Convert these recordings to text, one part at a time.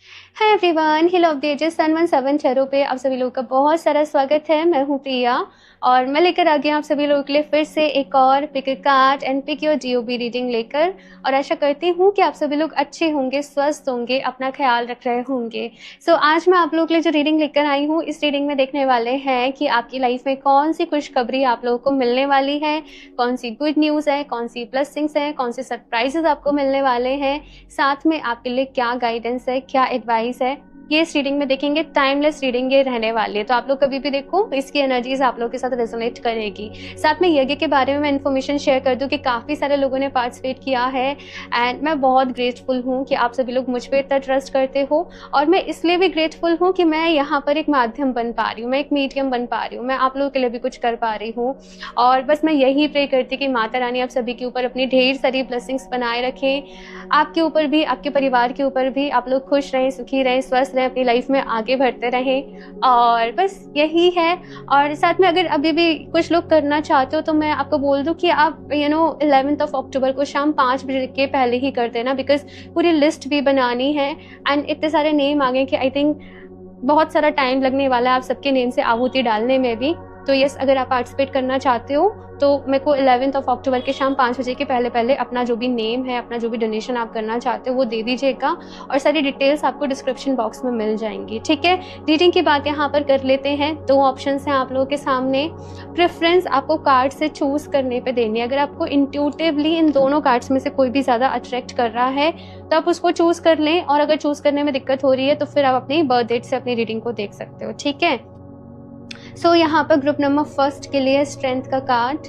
Hi everyone, hill of the ages son 17 channel पे आप सभी लोगों का बहुत सारा स्वागत है। मैं हूँ प्रिया और मैं लेकर आ गई हूँ आप सभी लोगों के लिए फिर से एक और pick a card and pick your GOB reading लेकर। और आशा करती हूँ कि आप सभी लोग अच्छे होंगे, स्वस्थ होंगे, अपना ख्याल रख रहे होंगे। आज मैं आप लोगों के लिए जो रीडिंग लेकर आई हूँ, इस रीडिंग में देखने वाले हैं कि आपकी लाइफ में कौन सी खुशखबरी आप लोगों को मिलने वाली है, कौन सी गुड न्यूज़ है, कौन सी ब्लेसिंग्स है, कौन से सरप्राइजेस आपको मिलने वाले हैं, साथ में आपके लिए क्या गाइडेंस है, क्या एडवाइस है। ये इस रीडिंग में देखेंगे। टाइमलेस रीडिंग ये रहने वाली है, तो आप लोग कभी भी देखो, इसकी एनर्जीज आप लोग के साथ रेजोनेट करेगी। साथ में यज्ञ के बारे में मैं इन्फॉर्मेशन शेयर कर दूं कि काफ़ी सारे लोगों ने पार्टिसिपेट किया है एंड मैं बहुत ग्रेटफुल हूँ कि आप सभी लोग मुझ पर इतना ट्रस्ट करते हो। और मैं इसलिए भी ग्रेटफुल हूँ कि मैं यहाँ पर एक माध्यम बन पा रही हूँ, मैं एक मीडियम बन पा रही हूँ, मैं आप लोगों के लिए भी कुछ कर पा रही हूँ। और बस मैं यही प्रे करती कि माता रानी आप सभी के ऊपर अपनी ढेर सारी ब्लेसिंग्स बनाए रखें, आपके ऊपर भी, आपके परिवार के ऊपर भी। आप लोग खुश रहें, सुखी रहें, स्वस्थ रहें, अपनी लाइफ में आगे बढ़ते रहें, और बस यही है। और साथ में अगर अभी भी कुछ लोग करना चाहते हो तो मैं आपको बोल दूं कि आप 11 अक्टूबर को शाम 5 बजे के पहले ही कर देना, बिकॉज पूरी लिस्ट भी बनानी है एंड इतने सारे नेम आ गए कि आई थिंक बहुत सारा टाइम लगने वाला है आप सबके नेम से आहुति डालने में भी। तो यस, अगर आप पार्टिसिपेट करना चाहते हो तो मेरे को 11 अक्टूबर के शाम 5 बजे के पहले पहले अपना जो भी नेम है, अपना जो भी डोनेशन आप करना चाहते हो वो दे दीजिएगा, और सारी डिटेल्स आपको डिस्क्रिप्शन बॉक्स में मिल जाएंगी। ठीक है, रीडिंग की बात यहाँ पर कर लेते हैं। 2 ऑप्शंस हैं आप लोगों के सामने। प्रेफरेंस आपको कार्ड से चूज करने पे देनी है। अगर आपको इंट्यूटिवली इन दोनों कार्ड्स में से कोई भी ज़्यादा अट्रैक्ट कर रहा है तो आप उसको चूज कर लें, और अगर चूज करने में दिक्कत हो रही है तो फिर आप अपनी बर्थ डेट से अपनी रीडिंग को देख सकते हो। ठीक है, यहाँ पर ग्रुप नंबर फर्स्ट के लिए स्ट्रेंथ का कार्ड,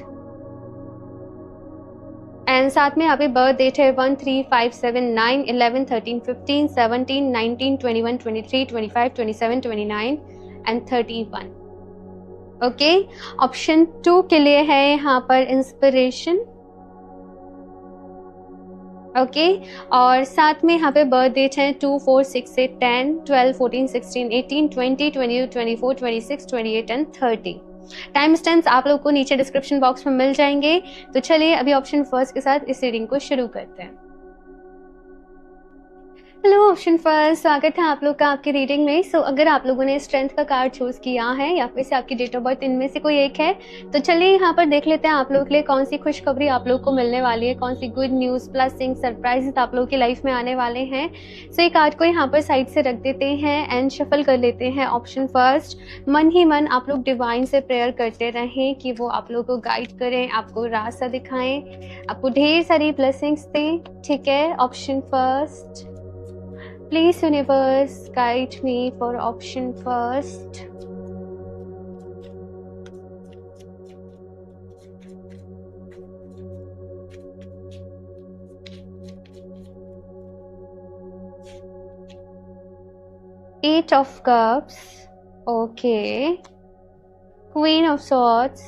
एंड साथ में यहाँ पे बर्थ डेट है 1, 3, 5, 7, 9, 11, 13, 15, 17, 19, 21, 23, 25, 27, 29 एंड 31। ओके, ऑप्शन 2 के लिए है यहाँ पर इंस्पिरेशन। ओके, और साथ में यहाँ पे बर्थ डेट है 2, 4, 6, 8, 10, 12, 14, 16, 18, 20, 22, 24, 26, 28 एंड 30। टाइम स्टैम्प्स आप लोग को नीचे डिस्क्रिप्शन बॉक्स में मिल जाएंगे। तो चलिए अभी ऑप्शन फर्स्ट के साथ इस रीडिंग को शुरू करते हैं। हेलो ऑप्शन फर्स्ट, स्वागत है आप लोग का आपकी रीडिंग में। अगर आप लोगों ने स्ट्रेंथ का कार्ड चूज किया है या फिर से आपकी डेट ऑफ बर्थ इनमें से कोई एक है, तो चलिए यहाँ पर देख लेते हैं आप लोगों के लिए कौन सी खुशखबरी आप लोग को मिलने वाली है, कौन सी गुड न्यूज़, ब्लेसिंग, सरप्राइजेस आप लोगों की लाइफ में आने वाले हैं। ये कार्ड को यहाँ पर साइड से रख देते हैं एंड शफल कर लेते हैं। ऑप्शन फर्स्ट, मन ही मन आप लोग डिवाइन से प्रेयर करते रहें कि वो आप लोग को गाइड करें, आपको रास्ता दिखाएं, आपको ढेर सारी ब्लेसिंग्स दें। ठीक है, option first, please universe guide me for option first. Eight of Cups, okay. Queen of Swords,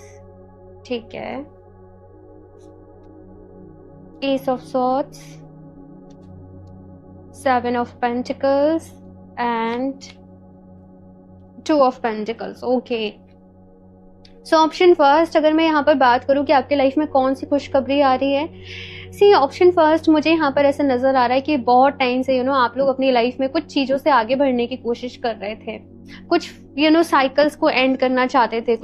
ठीक है. Ace of Swords, 7 of Pentacles and 2 of Pentacles. Okay, option first, अगर मैं यहाँ पर बात करूँ कि आपके लाइफ में कौन सी खुशखबरी आ रही है, ऑप्शन फर्स्ट मुझे यहाँ पर ऐसा नजर आ रहा है कि बहुत टाइम से आप लोग अपनी लाइफ में कुछ चीजों से आगे बढ़ने की कोशिश कर रहे थे, कुछ साइकिल्स को एंड करना चाहते थे,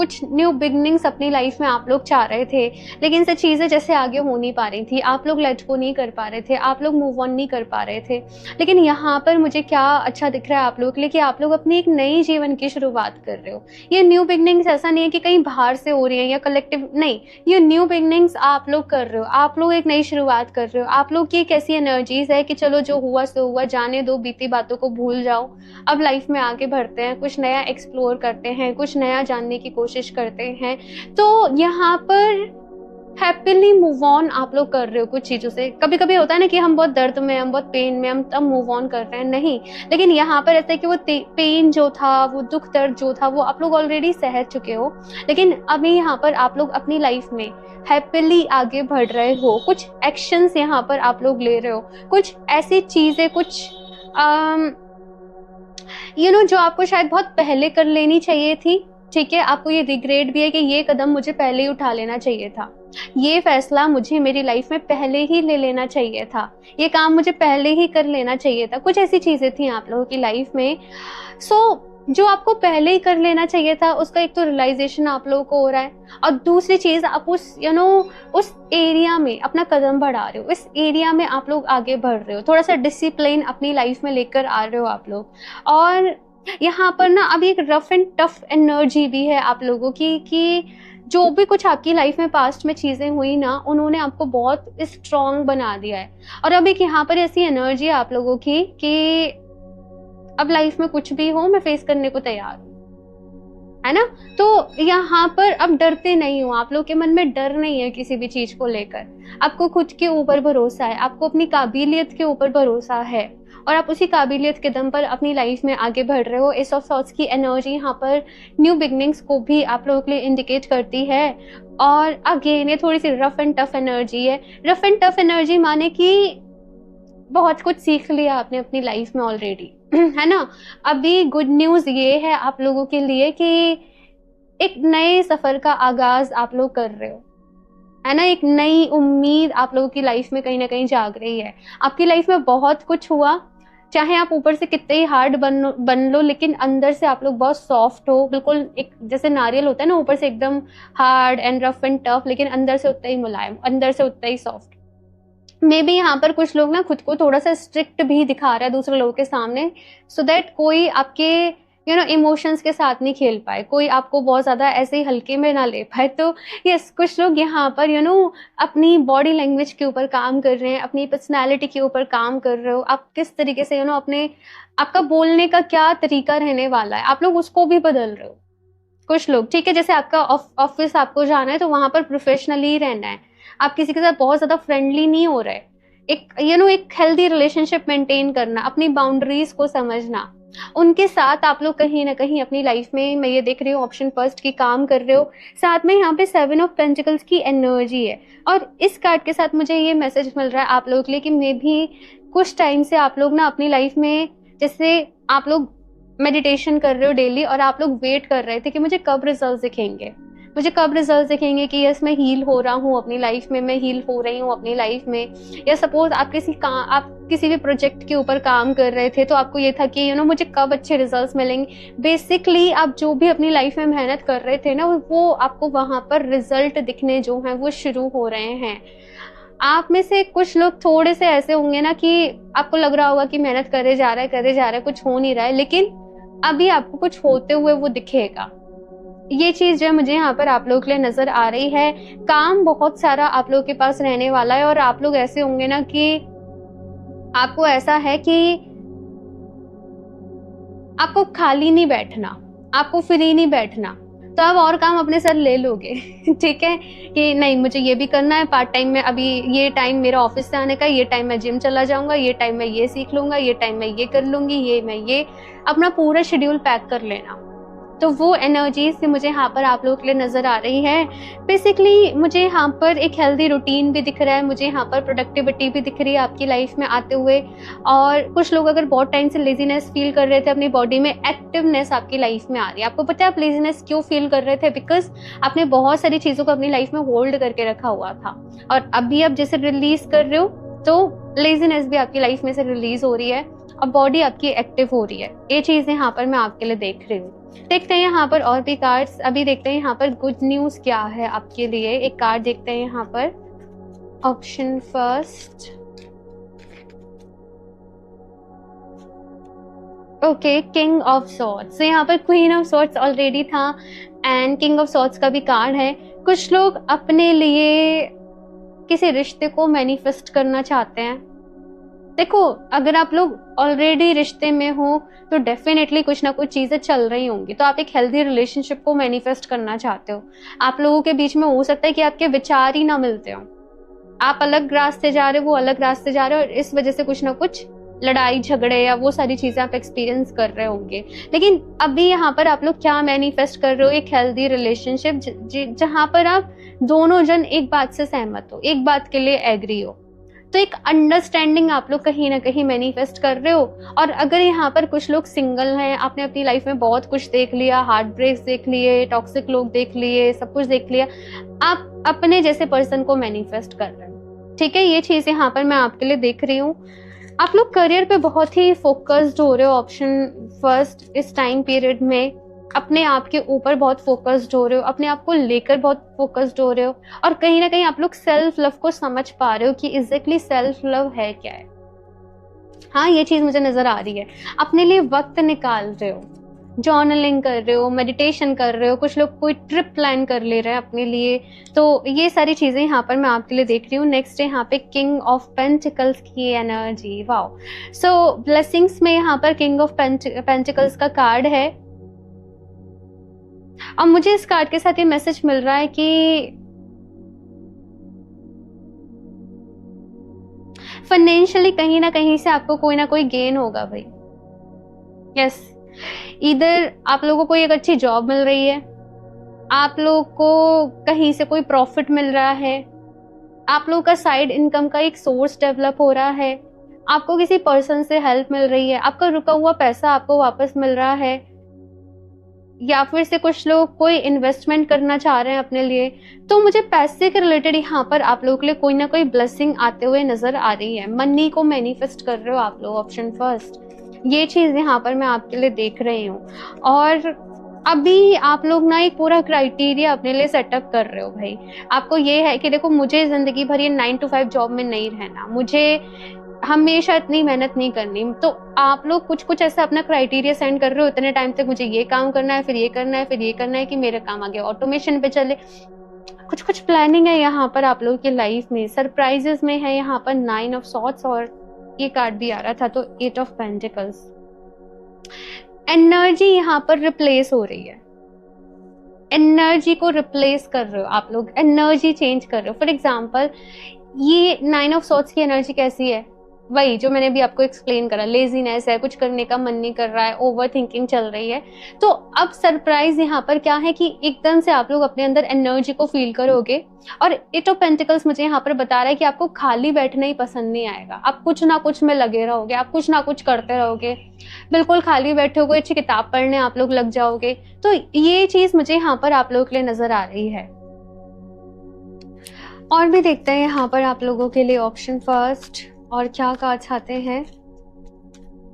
कुछ न्यू बिगनिंग्स अपनी लाइफ में आप लोग चाह रहे थे, लेकिन से चीज़ें जैसे आगे हो नहीं पा रही थी, आप लोग लेट गो नहीं कर पा रहे थे, आप लोग मूव ऑन नहीं कर पा रहे थे। लेकिन यहाँ पर मुझे क्या अच्छा दिख रहा है आप लोगों के लिए कि आप लोग अपनी एक नई जीवन की शुरुआत कर रहे हो। ये न्यू बिगनिंग्स ऐसा नहीं है कि कहीं बाहर से हो रही है या कलेक्टिव, नहीं, ये न्यू बिगनिंग्स आप लोग कर रहे हो, आप लोग एक नई शुरुआत कर रहे हो। आप लोग की एक ऐसी एनर्जीज है कि चलो जो हुआ सो हुआ, जाने दो, बीती बातों को भूल जाओ, अब लाइफ में आगे बढ़ते हैं, कुछ नया एक्सप्लोर करते हैं, कुछ नया जानने की कोशिश करते हैं। तो यहाँ पर हैप्पीली मूव ऑन आप लोग कर रहे हो कुछ चीजों से। कभी कभी होता है ना कि हम बहुत दर्द में, हम बहुत पेन में, हम तब मूव ऑन कर रहे हैं, नहीं, लेकिन यहाँ पर ऐसा है कि वो पेन जो था, वो दुख दर्द जो था, वो आप लोग ऑलरेडी सह चुके हो। लेकिन अभी यहाँ पर आप लोग अपनी लाइफ में हैप्पीली आगे बढ़ रहे हो, कुछ एक्शंस यहाँ पर आप लोग ले रहे हो, कुछ ऐसी चीजें, कुछ जो आपको शायद बहुत पहले कर लेनी चाहिए थी। ठीक है, आपको ये रिग्रेट भी है कि ये कदम मुझे पहले ही उठा लेना चाहिए था। ये फैसला मुझे मेरी लाइफ में पहले ही ले लेना चाहिए था, ये काम मुझे पहले ही कर लेना चाहिए था। कुछ ऐसी चीजें थी आप लोगों की लाइफ में। जो आपको पहले ही कर लेना चाहिए था, उसका एक तो रियलाइजेशन आप लोगों को हो रहा है, और दूसरी चीज आप उस उस एरिया में अपना कदम बढ़ा रहे हो, इस एरिया में आप लोग आगे बढ़ रहे हो, थोड़ा सा डिसिप्लिन अपनी लाइफ में लेकर आ रहे हो आप लोग। और यहाँ पर ना अभी एक रफ एंड टफ एनर्जी भी है आप लोगों की, कि जो भी कुछ आपकी लाइफ में पास्ट में चीजें हुई ना, उन्होंने आपको बहुत स्ट्रांग बना दिया है। और अब एक यहाँ पर ऐसी एनर्जी है आप लोगों की कि अब लाइफ में कुछ भी हो, मैं फेस करने को तैयार हूँ, है ना। तो यहाँ पर अब डरते नहीं हो, आप लोग के मन में डर नहीं है किसी भी चीज को लेकर। आपको खुद के ऊपर भरोसा है, आपको अपनी काबिलियत के ऊपर भरोसा है, और आप उसी काबिलियत के दम पर अपनी लाइफ में आगे बढ़ रहे हो। एस ऑफ सॉर्ड्स की एनर्जी यहाँ पर न्यू बिगनिंग्स को भी आप लोगों के लिए इंडिकेट करती है। और अगेन ये थोड़ी सी रफ एंड टफ एनर्जी है। रफ एंड टफ एनर्जी माने कि बहुत कुछ सीख लिया आपने अपनी लाइफ में ऑलरेडी, है ना। अभी गुड न्यूज ये है आप लोगों के लिए कि एक नए सफर का आगाज आप लोग कर रहे हो, है ना। एक नई उम्मीद आप लोगों की लाइफ में कहीं ना कहीं जाग रही है। आपकी लाइफ में बहुत कुछ हुआ, चाहे आप ऊपर से कितने ही हार्ड बन लो, लेकिन अंदर से आप लोग बहुत सॉफ्ट हो, बिल्कुल एक जैसे नारियल होता है ना, ऊपर से एकदम hard and rough and tough, लेकिन अंदर से उतना ही मुलायम, अंदर से उतना ही सॉफ्ट। मे बी यहाँ पर कुछ लोग ना खुद को थोड़ा सा स्ट्रिक्ट भी दिखा रहा है दूसरे लोगों के सामने, सो दैट कोई आपके इमोशंस के साथ नहीं खेल पाए, कोई आपको बहुत ज्यादा ऐसे ही हल्के में ना ले पाए। तो यस, कुछ लोग यहाँ पर अपनी बॉडी लैंग्वेज के ऊपर काम कर रहे हैं, अपनी पर्सनैलिटी के ऊपर काम कर रहे हो। आप किस तरीके से अपने आपका बोलने का क्या तरीका रहने वाला है, आप लोग उसको भी बदल रहे हो। कुछ लोग, ठीक है, जैसे आपका ऑफिस आपको जाना है तो वहां पर प्रोफेशनली रहना है, आप किसी के साथ बहुत ज्यादा फ्रेंडली नहीं हो रहे। एक एक हेल्दी रिलेशनशिप मेंटेन करना, अपनी बाउंड्रीज को समझना, उनके साथ आप लोग कहीं ना कहीं अपनी लाइफ में, मैं ये देख रही हूँ ऑप्शन फर्स्ट की काम कर रहे हो। साथ में यहाँ पे 7 ऑफ पेंटिकल्स की एनर्जी है, और इस कार्ड के साथ मुझे ये मैसेज मिल रहा है आप लोगों के लिए कि मे भी कुछ टाइम से आप लोग ना अपनी लाइफ में, जैसे आप लोग मेडिटेशन कर रहे हो डेली, और आप लोग वेट कर रहे थे कि मुझे कब रिजल्ट दिखेंगे, मुझे कब रिजल्ट दिखेंगे कि यस मैं हील हो रहा हूँ अपनी लाइफ में, मैं हील हो रही हूँ अपनी लाइफ में। या सपोज आप किसी भी प्रोजेक्ट के ऊपर काम कर रहे थे, तो आपको ये था कि मुझे कब अच्छे रिजल्ट्स मिलेंगे। बेसिकली आप जो भी अपनी लाइफ में मेहनत कर रहे थे ना, वो आपको वहां पर रिजल्ट दिखने जो हैं वो शुरू हो रहे हैं। आप में से कुछ लोग थोड़े से ऐसे होंगे ना कि आपको लग रहा होगा कि मेहनत करे जा रहा है, कुछ हो नहीं रहा है, लेकिन अभी आपको कुछ होते हुए वो दिखेगा। ये चीज जो मुझे यहाँ पर आप लोगों के लिए नजर आ रही है। काम बहुत सारा आप लोगों के पास रहने वाला है, और आप लोग ऐसे होंगे ना कि आपको ऐसा है कि आपको खाली नहीं बैठना, आपको फ्री नहीं बैठना, तो आप और काम अपने सर ले लोगे ठीक है, कि नहीं मुझे ये भी करना है पार्ट टाइम में, अभी ये टाइम मेरा ऑफिस से आने का, ये टाइम मैं जिम चला जाऊंगा, ये टाइम मैं ये सीख लूंगा, ये टाइम मैं ये कर लूंगी, ये अपना पूरा शेड्यूल पैक कर लेना। तो वो एनर्जी से मुझे यहाँ पर आप लोगों के लिए नजर आ रही है। बेसिकली मुझे यहाँ पर एक हेल्दी रूटीन भी दिख रहा है, मुझे यहाँ पर प्रोडक्टिविटी भी दिख रही है आपकी लाइफ में आते हुए। और कुछ लोग अगर बहुत टाइम से लेजीनेस फील कर रहे थे अपनी बॉडी में, एक्टिवनेस आपकी लाइफ में आ रही है। आपको पता है आप लेजीनेस क्यों फील कर रहे थे? बिकॉज आपने बहुत सारी चीजों को अपनी लाइफ में होल्ड करके रखा हुआ था, और अभी आप जैसे रिलीज कर रहे हो तो लेजीनेस भी आपकी लाइफ में से रिलीज हो रही है, और बॉडी आपकी एक्टिव हो रही है। ये चीजें यहाँ पर मैं आपके लिए देख रही हूँ। देखते हैं यहाँ पर और भी कार्ड्स। अभी देखते हैं यहाँ पर गुड न्यूज क्या है आपके लिए। एक कार्ड देखते हैं यहाँ पर, option first. Okay, king of swords. यहाँ पर क्वीन ऑफ सॉर्ड्स ऑलरेडी था, एंड किंग ऑफ सॉर्ड्स का भी कार्ड है। कुछ लोग अपने लिए किसी रिश्ते को मैनिफेस्ट करना चाहते हैं। देखो, अगर आप लोग ऑलरेडी रिश्ते में हो तो डेफिनेटली कुछ ना कुछ चीजें चल रही होंगी, तो आप एक हेल्दी रिलेशनशिप को मैनिफेस्ट करना चाहते हो। आप लोगों के बीच में हो सकता है कि आपके विचार ही ना मिलते हो, आप अलग रास्ते जा रहे हो, वो अलग रास्ते जा रहे हो, और इस वजह से कुछ ना कुछ लड़ाई झगड़े या वो सारी चीजें आप एक्सपीरियंस कर रहे होंगे। लेकिन अभी यहाँ पर आप लोग क्या मैनिफेस्ट कर रहे हो? एक हेल्दी रिलेशनशिप जहाँ पर आप दोनों जन एक बात से सहमत हो, एक बात के लिए एग्री हो। तो एक अंडरस्टैंडिंग आप लोग कहीं ना कहीं मैनिफेस्ट कर रहे हो। और अगर यहाँ पर कुछ लोग सिंगल हैं, आपने अपनी लाइफ में बहुत कुछ देख लिया, हार्ट ब्रेक्स देख लिए, टॉक्सिक लोग देख लिए, सब कुछ देख लिया, आप अपने जैसे पर्सन को मैनिफेस्ट कर रहे हो। ठीक है, ये चीज यहाँ पर मैं आपके लिए देख रही हूँ। आप लोग करियर पे बहुत ही फोकस्ड हो रहे हो, ऑप्शन फर्स्ट इस टाइम पीरियड में अपने आप के ऊपर बहुत फोकस्ड हो रहे हो, अपने आप को लेकर बहुत फोकस्ड हो रहे हो, और कहीं ना कहीं आप लोग सेल्फ लव को समझ पा रहे हो कि एग्जैक्टली सेल्फ लव है क्या है। हाँ, ये चीज मुझे नजर आ रही है। अपने लिए वक्त निकाल रहे हो, जर्नलिंग कर रहे हो, मेडिटेशन कर रहे हो, कुछ लोग कोई ट्रिप प्लान कर ले रहे हैं अपने लिए, तो ये सारी चीजें यहाँ पर मैं आपके लिए देख रही हूँ। नेक्स्ट है यहाँ पे किंग ऑफ पेंटिकल्स की एनर्जी। वाओ, सो ब्लेसिंग्स में यहाँ पर किंग ऑफ पेंटिकल्स का कार्ड है। अब मुझे इस कार्ड के साथ ये मैसेज मिल रहा है कि फाइनेंशियली कहीं ना कहीं से आपको कोई ना कोई गेन होगा भाई। यस, इधर आप लोगों को एक अच्छी जॉब मिल रही है, आप लोगों को कहीं से कोई प्रॉफिट मिल रहा है, आप लोगों का साइड इनकम का एक सोर्स डेवलप हो रहा है, आपको किसी पर्सन से हेल्प मिल रही है, आपका रुका हुआ पैसा आपको वापस मिल रहा है, या फिर से कुछ लोग कोई इन्वेस्टमेंट करना चाह रहे हैं अपने लिए। तो मुझे पैसे के रिलेटेड यहाँ पर आप लोगों के लिए कोई ना कोई ब्लेसिंग आते हुए नजर आ रही है। मनी को मैनिफेस्ट कर रहे हो आप लोग, ऑप्शन फर्स्ट, ये चीज यहाँ पर मैं आपके लिए देख रही हूँ। और अभी आप लोग ना एक पूरा क्राइटेरिया अपने लिए सेटअप कर रहे हो भाई। आपको ये है कि देखो, मुझे जिंदगी भर ये 9 to 5 जॉब में नहीं रहना, मुझे हमेशा इतनी मेहनत नहीं करनी। तो आप लोग कुछ कुछ ऐसा अपना क्राइटेरिया सेंड कर रहे हो, इतने टाइम तक मुझे ये काम करना है, फिर ये करना है, फिर ये करना है कि मेरा काम आगे ऑटोमेशन पे चले। कुछ कुछ प्लानिंग है यहाँ पर आप लोगों की लाइफ में। सरप्राइजेस में है यहाँ पर 9 of Swords, और ये कार्ड भी आ रहा था तो 8 of Pentacles। एनर्जी यहाँ पर रिप्लेस हो रही है, एनर्जी को रिप्लेस कर रहे हो आप लोग, एनर्जी चेंज कर रहे हो। फॉर एग्जाम्पल, ये 9 of Swords की एनर्जी कैसी है? वही जो मैंने भी आपको एक्सप्लेन करा, लेजीनेस है, कुछ करने का मन नहीं कर रहा है, ओवर थिंकिंग चल रही है। तो अब सरप्राइज यहाँ पर क्या है कि एकदम से आप लोग अपने अंदर एनर्जी को फील करोगे। और 8 of Pentacles मुझे यहाँ पर बता रहा है कि आपको खाली बैठना ही पसंद नहीं आएगा, आप कुछ ना कुछ में लगे रहोगे, आप कुछ ना कुछ करते रहोगे, बिल्कुल खाली बैठे हो, कोई अच्छी किताब पढ़ने आप लोग लग जाओगे। तो ये चीज मुझे यहाँ पर आप लोगों के लिए नजर आ रही है। और भी देखते हैं यहाँ पर आप लोगों के लिए ऑप्शन फर्स्ट और क्या कार्ड्स आते हैं।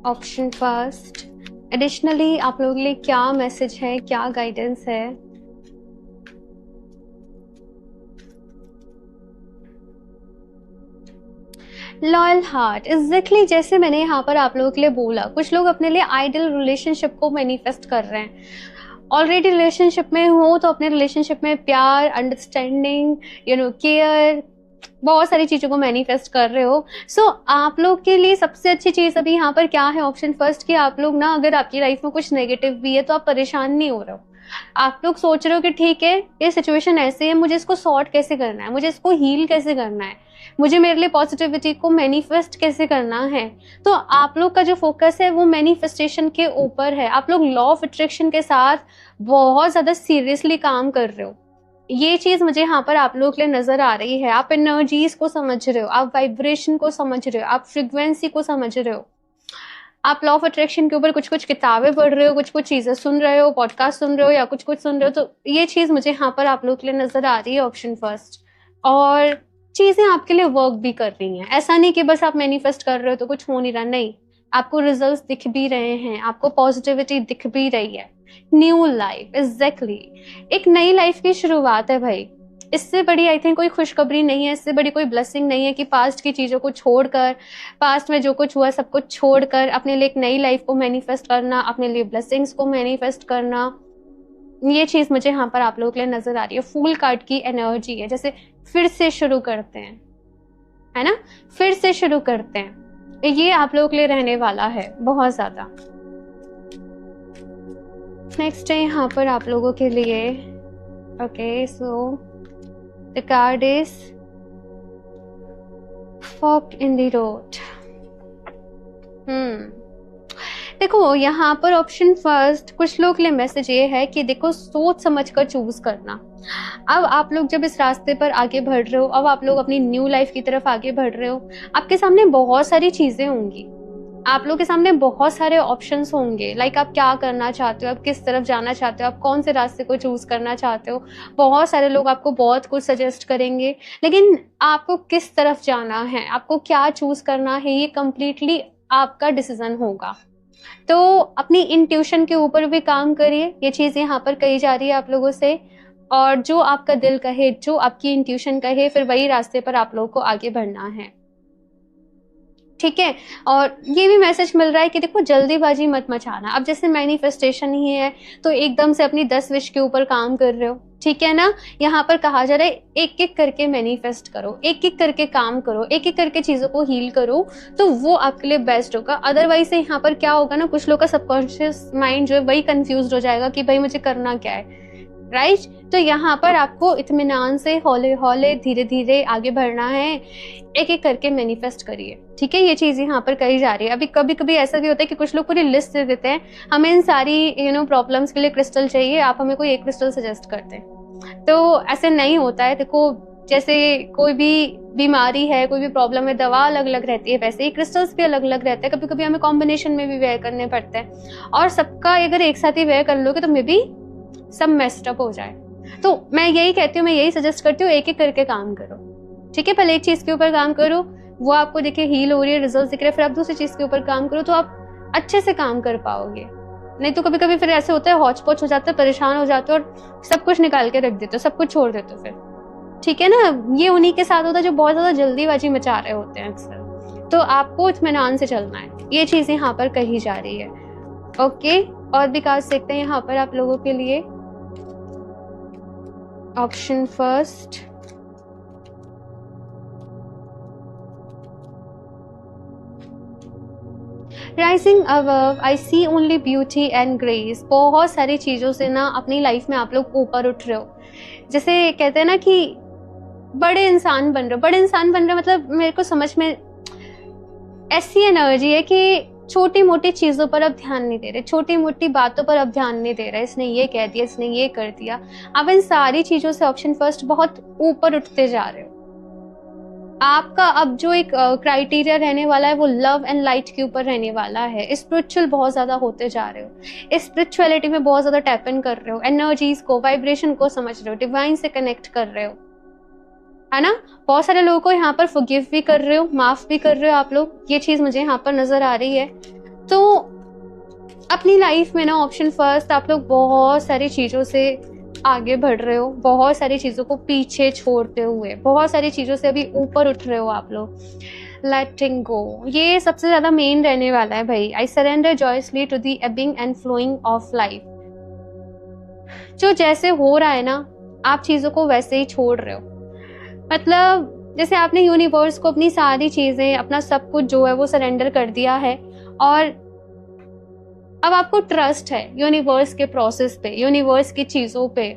ऑप्शन फर्स्ट, एडिशनली आप लोगों के लिए क्या मैसेज है, क्या गाइडेंस है। लॉयल हार्ट, एग्जैक्टली जैसे मैंने यहाँ पर आप लोगों के लिए बोला, कुछ लोग अपने लिए आइडियल रिलेशनशिप को मैनिफेस्ट कर रहे हैं। ऑलरेडी रिलेशनशिप में हो तो अपने रिलेशनशिप में प्यार, अंडरस्टैंडिंग, केयर, बहुत सारी चीजों को मैनिफेस्ट कर रहे हो। सो आप लोग के लिए सबसे अच्छी चीज अभी यहाँ पर क्या है, ऑप्शन फर्स्ट, कि आप लोग ना, अगर आपकी लाइफ में कुछ नेगेटिव भी है तो आप परेशान नहीं हो रहे हो। आप लोग सोच रहे हो कि ठीक है, ये सिचुएशन ऐसे है, मुझे इसको सॉर्ट कैसे करना है, मुझे इसको हील कैसे करना है, मुझे मेरे लिए पॉजिटिविटी को मैनिफेस्ट कैसे करना है। तो आप लोग का जो फोकस है वो मैनिफेस्टेशन के ऊपर है। आप लोग लॉ ऑफ अट्रैक्शन के साथ बहुत ज्यादा सीरियसली काम कर रहे हो। ये चीज मुझे यहाँ पर आप लोगों के लिए नजर आ रही है। आप एनर्जीज को समझ रहे हो, आप वाइब्रेशन को समझ रहे हो, आप फ्रीक्वेंसी को समझ रहे हो, आप लॉ ऑफ अट्रैक्शन के ऊपर कुछ कुछ किताबें पढ़ रहे हो, कुछ कुछ चीजें सुन रहे हो, पॉडकास्ट सुन रहे हो या कुछ कुछ सुन रहे हो। तो ये चीज मुझे यहाँ पर आप लोगों के लिए नजर आ रही है, ऑप्शन फर्स्ट। और चीजें आपके लिए वर्क भी कर रही हैं। ऐसा नहीं कि बस आप मैनिफेस्ट कर रहे हो तो कुछ हो नहीं रहा, नहीं, आपको रिजल्ट्स दिख भी रहे हैं, आपको पॉजिटिविटी दिख भी रही है। न्यू लाइफ, एग्जैक्टली एक नई लाइफ की शुरुआत है भाई। इससे बड़ी आई थिंक कोई खुशखबरी नहीं है, इससे बड़ी कोई ब्लेसिंग नहीं है कि पास्ट की चीजों को छोड़कर, पास्ट में जो कुछ हुआ सब कुछ छोड़कर अपने लिए एक नई लाइफ को मैनिफेस्ट करना, अपने लिए ब्लेसिंग्स को मैनिफेस्ट करना। ये चीज मुझे यहाँ पर आप लोगों के लिए नजर आ रही है। फूल कार्ड की एनर्जी है, जैसे फिर से शुरू करते हैं, है ना, फिर से शुरू करते हैं। ये आप लोगों के लिए रहने वाला है बहुत ज्यादा। नेक्स्ट है यहाँ पर आप लोगों के लिए, okay, so the card is fork in the road. देखो यहाँ पर ऑप्शन फर्स्ट, कुछ लोग के लिए मैसेज ये है कि देखो, सोच समझ कर चूज करना। अब आप लोग जब इस रास्ते पर आगे बढ़ रहे हो, अब आप लोग अपनी न्यू लाइफ की तरफ आगे बढ़ रहे हो, आपके सामने बहुत सारी चीजें होंगी, आप लोग के सामने बहुत सारे ऑप्शंस होंगे। लाइक आप क्या करना चाहते हो, आप किस तरफ जाना चाहते हो, आप कौन से रास्ते को चूज करना चाहते हो। बहुत सारे लोग आपको बहुत कुछ सजेस्ट करेंगे, लेकिन आपको किस तरफ जाना है, आपको क्या चूज करना है, ये कंप्लीटली आपका डिसीजन होगा। तो अपनी इंट्यूशन के ऊपर भी काम करिए, ये चीज यहाँ पर कही जा रही है आप लोगों से। और जो आपका दिल कहे, जो आपकी इंट्यूशन कहे, फिर वही रास्ते पर आप लोगों को आगे बढ़ना है, ठीक है। और ये भी मैसेज मिल रहा है कि देखो जल्दीबाजी मत मचाना। अब जैसे मैनिफेस्टेशन ही है तो एकदम से अपनी 10 विश के ऊपर काम कर रहे हो, ठीक है ना। यहाँ पर कहा जा रहा है एक एक करके मैनिफेस्ट करो, एक एक करके काम करो, एक एक करके चीजों को हील करो, तो वो आपके लिए बेस्ट होगा। अदरवाइज से यहाँ पर क्या होगा ना, कुछ लोग का सबकॉन्शियस माइंड जो है वही कंफ्यूज हो जाएगा कि भाई मुझे करना क्या है, राइट। तो यहाँ पर आपको इत्मीनान से हौले हौले धीरे धीरे आगे बढ़ना है, एक एक करके मैनिफेस्ट करिए, ठीक है। ये चीज यहाँ पर कही जा रही है। अभी कभी कभी ऐसा भी होता है कि कुछ लोग पूरी लिस्ट दे देते हैं, हमें इन सारी प्रॉब्लम्स के लिए क्रिस्टल चाहिए, आप हमें कोई एक क्रिस्टल सजेस्ट करते हैं। तो ऐसे नहीं होता है। देखो जैसे कोई भी बीमारी है, कोई भी प्रॉब्लम है, दवा अलग अलग रहती है, वैसे ही क्रिस्टल्स भी अलग अलग रहते हैं। कभी कभी हमें कॉम्बिनेशन में भी वेयर करने पड़ते हैं, और सबका अगर एक साथ ही वेयर कर लोगे तो मे बी सब मेस्ड अप हो जाए। तो मैं यही कहती हूँ, मैं यही सजेस्ट करती हूँ, एक एक करके काम करो, ठीक है। पहले एक चीज के ऊपर काम करो, वो आपको देखिए हील हो रही है, रिजल्ट दिख रहे हैं, फिर आप दूसरी चीज के ऊपर काम करो, तो आप अच्छे से काम कर पाओगे। नहीं तो कभी कभी फिर ऐसे होता है, हौच पौच हो जाता है, परेशान हो जाते हो और सब कुछ निकाल के रख देते हो, सब कुछ छोड़ देते हो फिर, ठीक है ना। ये उन्हीं के साथ होता है जो बहुत ज्यादा जल्दीबाजी मचा रहे होते हैं अक्सर। तो आपको इत्मीनान से चलना है, ये चीज यहाँ पर कही जा रही है, ओके। और भी कार्ड देखते हैं यहाँ पर आप लोगों के लिए। Option first, rising above I see only beauty and grace. बहुत सारी चीजों से ना अपनी लाइफ में आप लोग ऊपर उठ रहे हो। जैसे कहते हैं ना कि बड़े इंसान बन रहे हो, बड़े इंसान बन रहे हो मतलब मेरे को समझ में ऐसी एनर्जी है कि छोटी मोटी चीजों पर अब ध्यान नहीं दे रहे, छोटी मोटी बातों पर अब ध्यान नहीं दे रहे, इसने ये कह दिया, इसने ये कर दिया। अब इन सारी चीजों से ऑप्शन फर्स्ट बहुत ऊपर उठते जा रहे हो। आपका अब जो एक क्राइटेरिया रहने वाला है वो लव एंड लाइट के ऊपर रहने वाला है। स्पिरिचुअल बहुत ज्यादा होते जा रहे हो, स्पिरिचुअलिटी में बहुत ज्यादा टैप इन कर रहे हो, एनर्जीज को, वाइब्रेशन को समझ रहे हो, डिवाइन से कनेक्ट कर रहे हो, है ना। बहुत सारे लोगों को यहाँ पर फॉरगिव भी कर रहे हो, माफ भी कर रहे हो आप लोग, ये चीज मुझे यहाँ पर नजर आ रही है। तो अपनी लाइफ में ना ऑप्शन फर्स्ट आप लोग बहुत सारी चीजों से आगे बढ़ रहे हो, बहुत सारी चीजों को पीछे छोड़ते हुए, बहुत सारी चीजों से अभी ऊपर उठ रहे हो आप लोग। लेटिंग गो, ये सबसे ज्यादा मेन रहने वाला है भाई। I surrender joyously to the ebbing and flowing of life. जो जैसे हो रहा है ना, आप चीजों को वैसे ही छोड़ रहे हो। मतलब जैसे आपने यूनिवर्स को अपनी सारी चीजें, अपना सब कुछ जो है वो सरेंडर कर दिया है, और अब आपको ट्रस्ट है यूनिवर्स के प्रोसेस पे, यूनिवर्स की चीजों पे,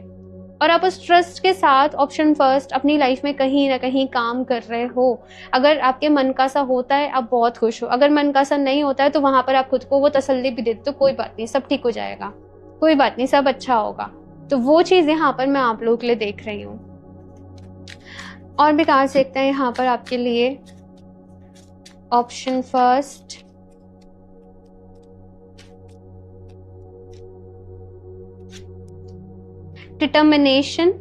और आप उस ट्रस्ट के साथ ऑप्शन फर्स्ट अपनी लाइफ में कहीं ना कहीं काम कर रहे हो। अगर आपके मन का सा होता है आप बहुत खुश हो, अगर मन का सा नहीं होता है तो वहां पर आप खुद को वो तसल्ली भी देते हो, कोई बात नहीं, सब ठीक हो जाएगा, कोई बात नहीं, सब अच्छा होगा। तो वो चीज यहाँ पर मैं आप लोगों के लिए देख रही हूँ। और भी कार्ड देखते हैं यहाँ पर आपके लिए। Option first, determination.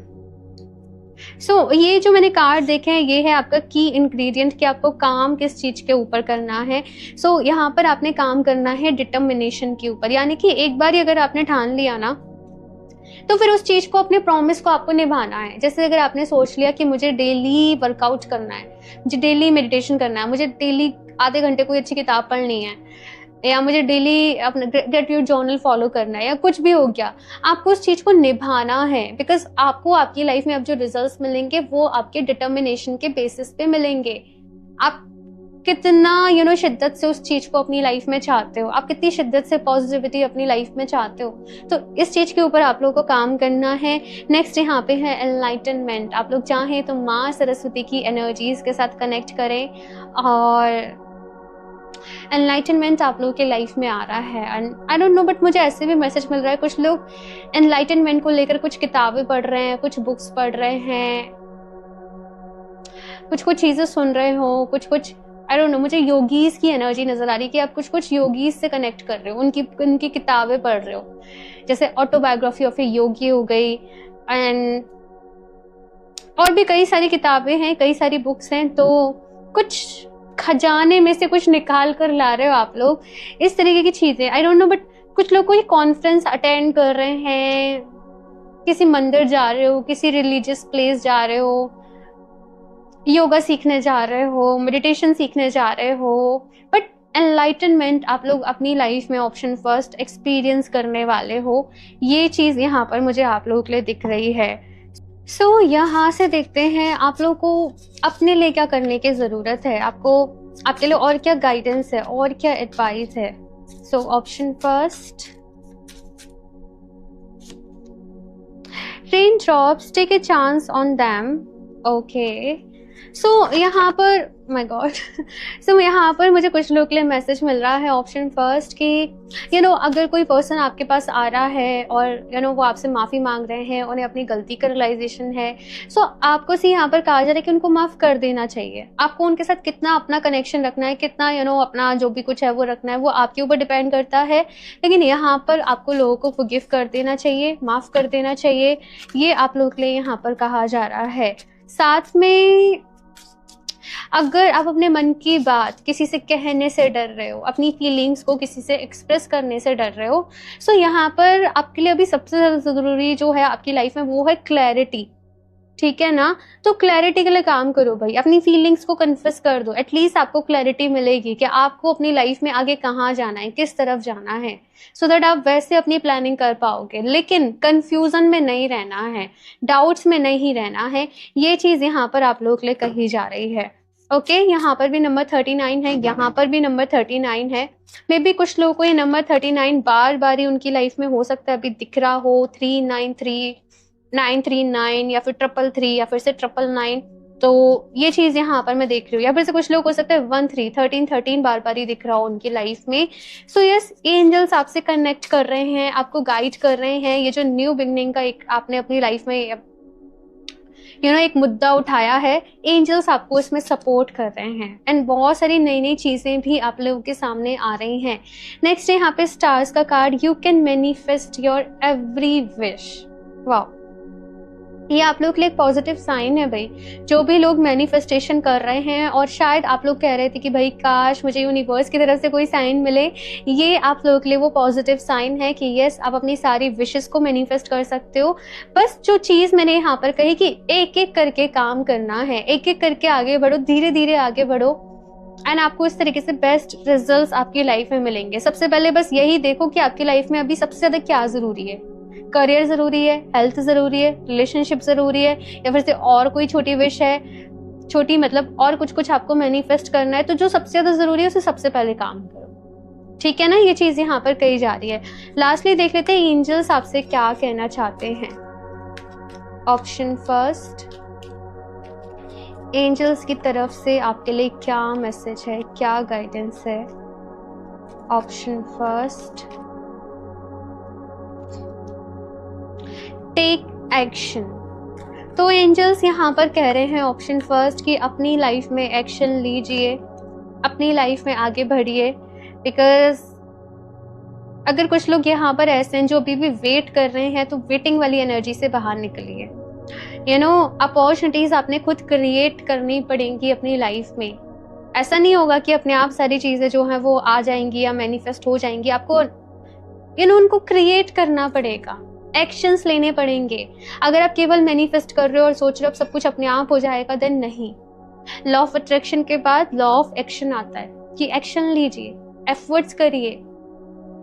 सो ये जो मैंने कार्ड देखे हैं ये है आपका की इंग्रेडिएंट कि आपको काम किस चीज के ऊपर करना है। सो यहाँ पर आपने काम करना है डिटर्मिनेशन के ऊपर, यानी कि एक बार अगर आपने ठान लिया ना तो फिर उस चीज को, अपने प्रॉमिस को आपको निभाना है। जैसे अगर आपने सोच लिया कि मुझे डेली वर्कआउट करना है, मुझे डेली मेडिटेशन करना है, मुझे डेली आधे घंटे कोई अच्छी किताब पढ़नी है, या मुझे डेली अपना ग्रेटिट्यूड जर्नल फॉलो करना है, या कुछ भी हो गया, आपको उस चीज को निभाना है। बिकॉज आपको आपकी लाइफ में अब जो रिजल्ट्स मिलेंगे वो आपके डिटर्मिनेशन के बेसिस पे मिलेंगे। आप कितना शिद्दत से उस चीज को अपनी लाइफ में चाहते हो, आप कितनी शिद्दत से पॉजिटिविटी अपनी लाइफ में चाहते हो, तो इस चीज के ऊपर आप लोगों को काम करना है। नेक्स्ट यहाँ पे है एनलाइटनमेंट। आप लोग चाहें तो माँ सरस्वती की एनर्जीज के साथ कनेक्ट करें और एनलाइटनमेंट आप लोगों के लाइफ में आ रहा है। And I don't know, but मुझे ऐसे भी मैसेज मिल रहा है कुछ लोग एनलाइटनमेंट को लेकर कुछ किताबें पढ़ रहे हैं, कुछ बुक्स पढ़ रहे हैं, कुछ कुछ चीजें सुन रहे हो, कुछ कुछ आई डोंट नो, मुझे योगीज की एनर्जी नजर आ रही है कि आप कुछ कुछ योगीज से कनेक्ट कर रहे हो, उनकी किताबें पढ़ रहे हो, जैसे ऑटोबायोग्राफी ऑफ ए योगी हो गई, एंड और भी कई सारी किताबें हैं, कई सारी बुक्स हैं। तो कुछ खजाने में से कुछ निकाल कर ला रहे हो आप लोग, इस तरीके की चीजें। आई डोंट नो, बट कुछ लोग कोई कॉन्फ्रेंस अटेंड कर रहे हैं, किसी मंदिर जा रहे हो, किसी रिलीजियस प्लेस जा रहे हो, योगा सीखने जा रहे हो, मेडिटेशन सीखने जा रहे हो, बट एनलाइटनमेंट आप लोग अपनी लाइफ में ऑप्शन फर्स्ट एक्सपीरियंस करने वाले हो। ये चीज यहाँ पर मुझे आप लोगों के लिए दिख रही है। सो यहाँ से देखते हैं आप लोगों को अपने लिए क्या करने की जरूरत है, आपको आपके लिए और क्या गाइडेंस है, और क्या एडवाइस है। So option first, rain drops, take a chance on them. Okay, so यहाँ पर माय गॉड, सो यहाँ पर मुझे कुछ लोग के लिए मैसेज मिल रहा है ऑप्शन फर्स्ट कि अगर कोई पर्सन आपके पास आ रहा है और वो आपसे माफ़ी मांग रहे हैं, उन्हें अपनी गलती का रियलाइजेशन है, सो आपको सी यहाँ पर कहा जा रहा है कि उनको माफ़ कर देना चाहिए। आपको उनके साथ कितना अपना कनेक्शन रखना है, कितना अपना जो भी कुछ है वो रखना है, वो आपके ऊपर डिपेंड करता है। लेकिन यहाँ पर आपको लोगों को फॉरगिव कर देना चाहिए, माफ़ कर देना चाहिए, ये आप लोग के लिए यहाँ पर कहा जा रहा है। साथ में अगर आप अपने मन की बात किसी से कहने से डर रहे हो, अपनी फीलिंग्स को किसी से एक्सप्रेस करने से डर रहे हो, सो यहाँ पर आपके लिए अभी सबसे ज़्यादा ज़रूरी जो है आपकी लाइफ में वो है क्लैरिटी। ठीक है ना, तो क्लैरिटी के लिए काम करो भाई, अपनी फीलिंग्स को कन्फेस कर दो। एटलीस्ट आपको क्लैरिटी मिलेगी कि आपको अपनी लाइफ में आगे कहाँ जाना है, किस तरफ जाना है, सो दैट आप वैसे अपनी प्लानिंग कर पाओगे। लेकिन कंफ्यूजन में नहीं रहना है, डाउट्स में नहीं रहना है, ये चीज़ यहाँ पर आप लोगों के लिए कही जा रही है। ओके, यहाँ पर भी नंबर 39 है, यहाँ पर भी नंबर 39 है। मे बी कुछ लोगों को ये नंबर 39 बार बार ही उनकी लाइफ में हो सकता है अभी दिख रहा हो, 393, 939 या फिर 333 या फिर से 999। तो ये चीज़ यहाँ पर मैं देख रही हूँ। या फिर से कुछ लोग हो सकता है 13, 13 बार बार ही दिख रहा हो उनकी लाइफ में। सो यस, एंजल्स आपसे कनेक्ट कर रहे हैं, आपको गाइड कर रहे हैं। ये जो न्यू बिगनिंग का एक आपने अपनी लाइफ में एक मुद्दा उठाया है, एंजल्स आपको इसमें सपोर्ट कर रहे हैं, एंड बहुत सारी नई नई चीजें भी आप लोगों के सामने आ रही हैं। नेक्स्ट है यहाँ पे स्टार्स का card, you can manifest your every wish. Wow, ये आप लोग के लिए एक पॉजिटिव साइन है भाई। जो भी लोग मैनिफेस्टेशन कर रहे हैं, और शायद आप लोग कह रहे थे कि भाई काश मुझे यूनिवर्स की तरफ से कोई साइन मिले, ये आप लोगों के लिए वो पॉजिटिव साइन है कि यस, आप अपनी सारी विशेस को मैनिफेस्ट कर सकते हो। बस जो चीज़ मैंने यहाँ पर कही कि एक एक करके काम करना है, एक एक करके आगे बढ़ो, धीरे धीरे आगे बढ़ो, एंड आपको इस तरीके से बेस्ट रिजल्ट्स आपकी लाइफ में मिलेंगे। सबसे पहले बस यही देखो कि आपकी लाइफ में अभी सबसे ज़्यादा क्या ज़रूरी है। करियर जरूरी है, हेल्थ जरूरी है, रिलेशनशिप जरूरी है, या फिर से और कोई छोटी विश है, छोटी मतलब और कुछ कुछ आपको मैनिफेस्ट करना है, तो जो सबसे ज्यादा जरूरी है उसे सबसे पहले काम करो। ठीक है ना, ये चीज यहाँ पर कही जा रही है। लास्टली देख लेते हैं एंजल्स आपसे क्या कहना चाहते हैं। ऑप्शन फर्स्ट, एंजल्स की तरफ से आपके लिए क्या मैसेज है, क्या गाइडेंस है। Option first, take action. तो एंजल्स यहाँ पर कह रहे हैं ऑप्शन फर्स्ट कि अपनी लाइफ में एक्शन लीजिए, अपनी लाइफ में आगे बढ़िए। बिकॉज अगर कुछ लोग यहाँ पर ऐसे हैं जो अभी भी वेट कर रहे हैं, तो वेटिंग वाली एनर्जी से बाहर निकलिए। अपॉर्चुनिटीज आपने खुद क्रिएट करनी पड़ेंगी अपनी लाइफ में। ऐसा नहीं होगा कि अपने आप सारी चीजें जो हैं वो आ जाएंगी या मैनिफेस्ट हो जाएंगी। आपको उनको क्रिएट करना पड़ेगा, एक्शंस लेने पड़ेंगे। अगर आप केवल मैनिफेस्ट कर रहे हो और सोच रहे हो अब सब कुछ अपने आप हो जाएगा, देन नहीं। लॉ ऑफ अट्रैक्शन के बाद लॉ ऑफ एक्शन आता है कि एक्शन लीजिए, एफर्ट्स करिए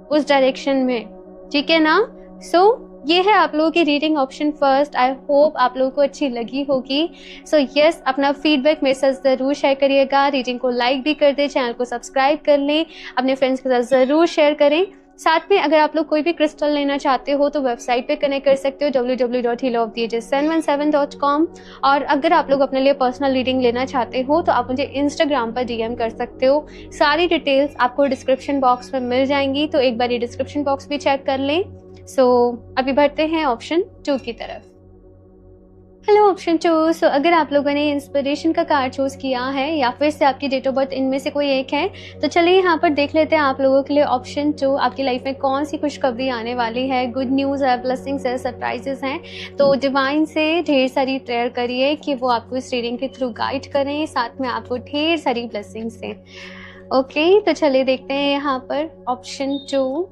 उस डायरेक्शन में। ठीक है ना। सो ये है आप लोगों की reading option first. I hope आप लोगों को अच्छी लगी होगी। सो यस, अपना फीडबैक मेरे साथ ज़रूर शेयर करिएगा। रीडिंग को लाइक भी कर दें, चैनल को सब्सक्राइब कर लें, अपने फ्रेंड्स के साथ ज़रूर शेयर करें। साथ में अगर आप लोग कोई भी क्रिस्टल लेना चाहते हो तो वेबसाइट पे कनेक्ट कर सकते हो www.healeroftheages717.com। और अगर आप लोग अपने लिए पर्सनल रीडिंग लेना चाहते हो तो आप मुझे इंस्टाग्राम पर डीएम कर सकते हो। सारी डिटेल्स आपको डिस्क्रिप्शन बॉक्स में मिल जाएंगी, तो एक बार ये डिस्क्रिप्शन बॉक्स भी चेक कर लें। अभी बढ़ते हैं ऑप्शन 2 की तरफ। Hello option 2। अगर आप लोगों ने इंस्पिरेशन का कार्ड चूज किया है या फिर से आपकी डेट ऑफ बर्थ इनमें से कोई एक है, तो चलिए यहाँ पर देख लेते हैं आप लोगों के लिए ऑप्शन 2 आपकी लाइफ में कौन सी खुशखबरी आने वाली है। गुड न्यूज़ है, ब्लेसिंग्स है, सरप्राइजेस हैं। तो डिवाइन से ढेर सारी प्रेयर करिए कि वो आपको इस रीडिंग के थ्रू गाइड करें, साथ में आपको ढेर सारी ब्लेसिंग्स दें। ओके, तो चलिए देखते हैं यहाँ पर option 2।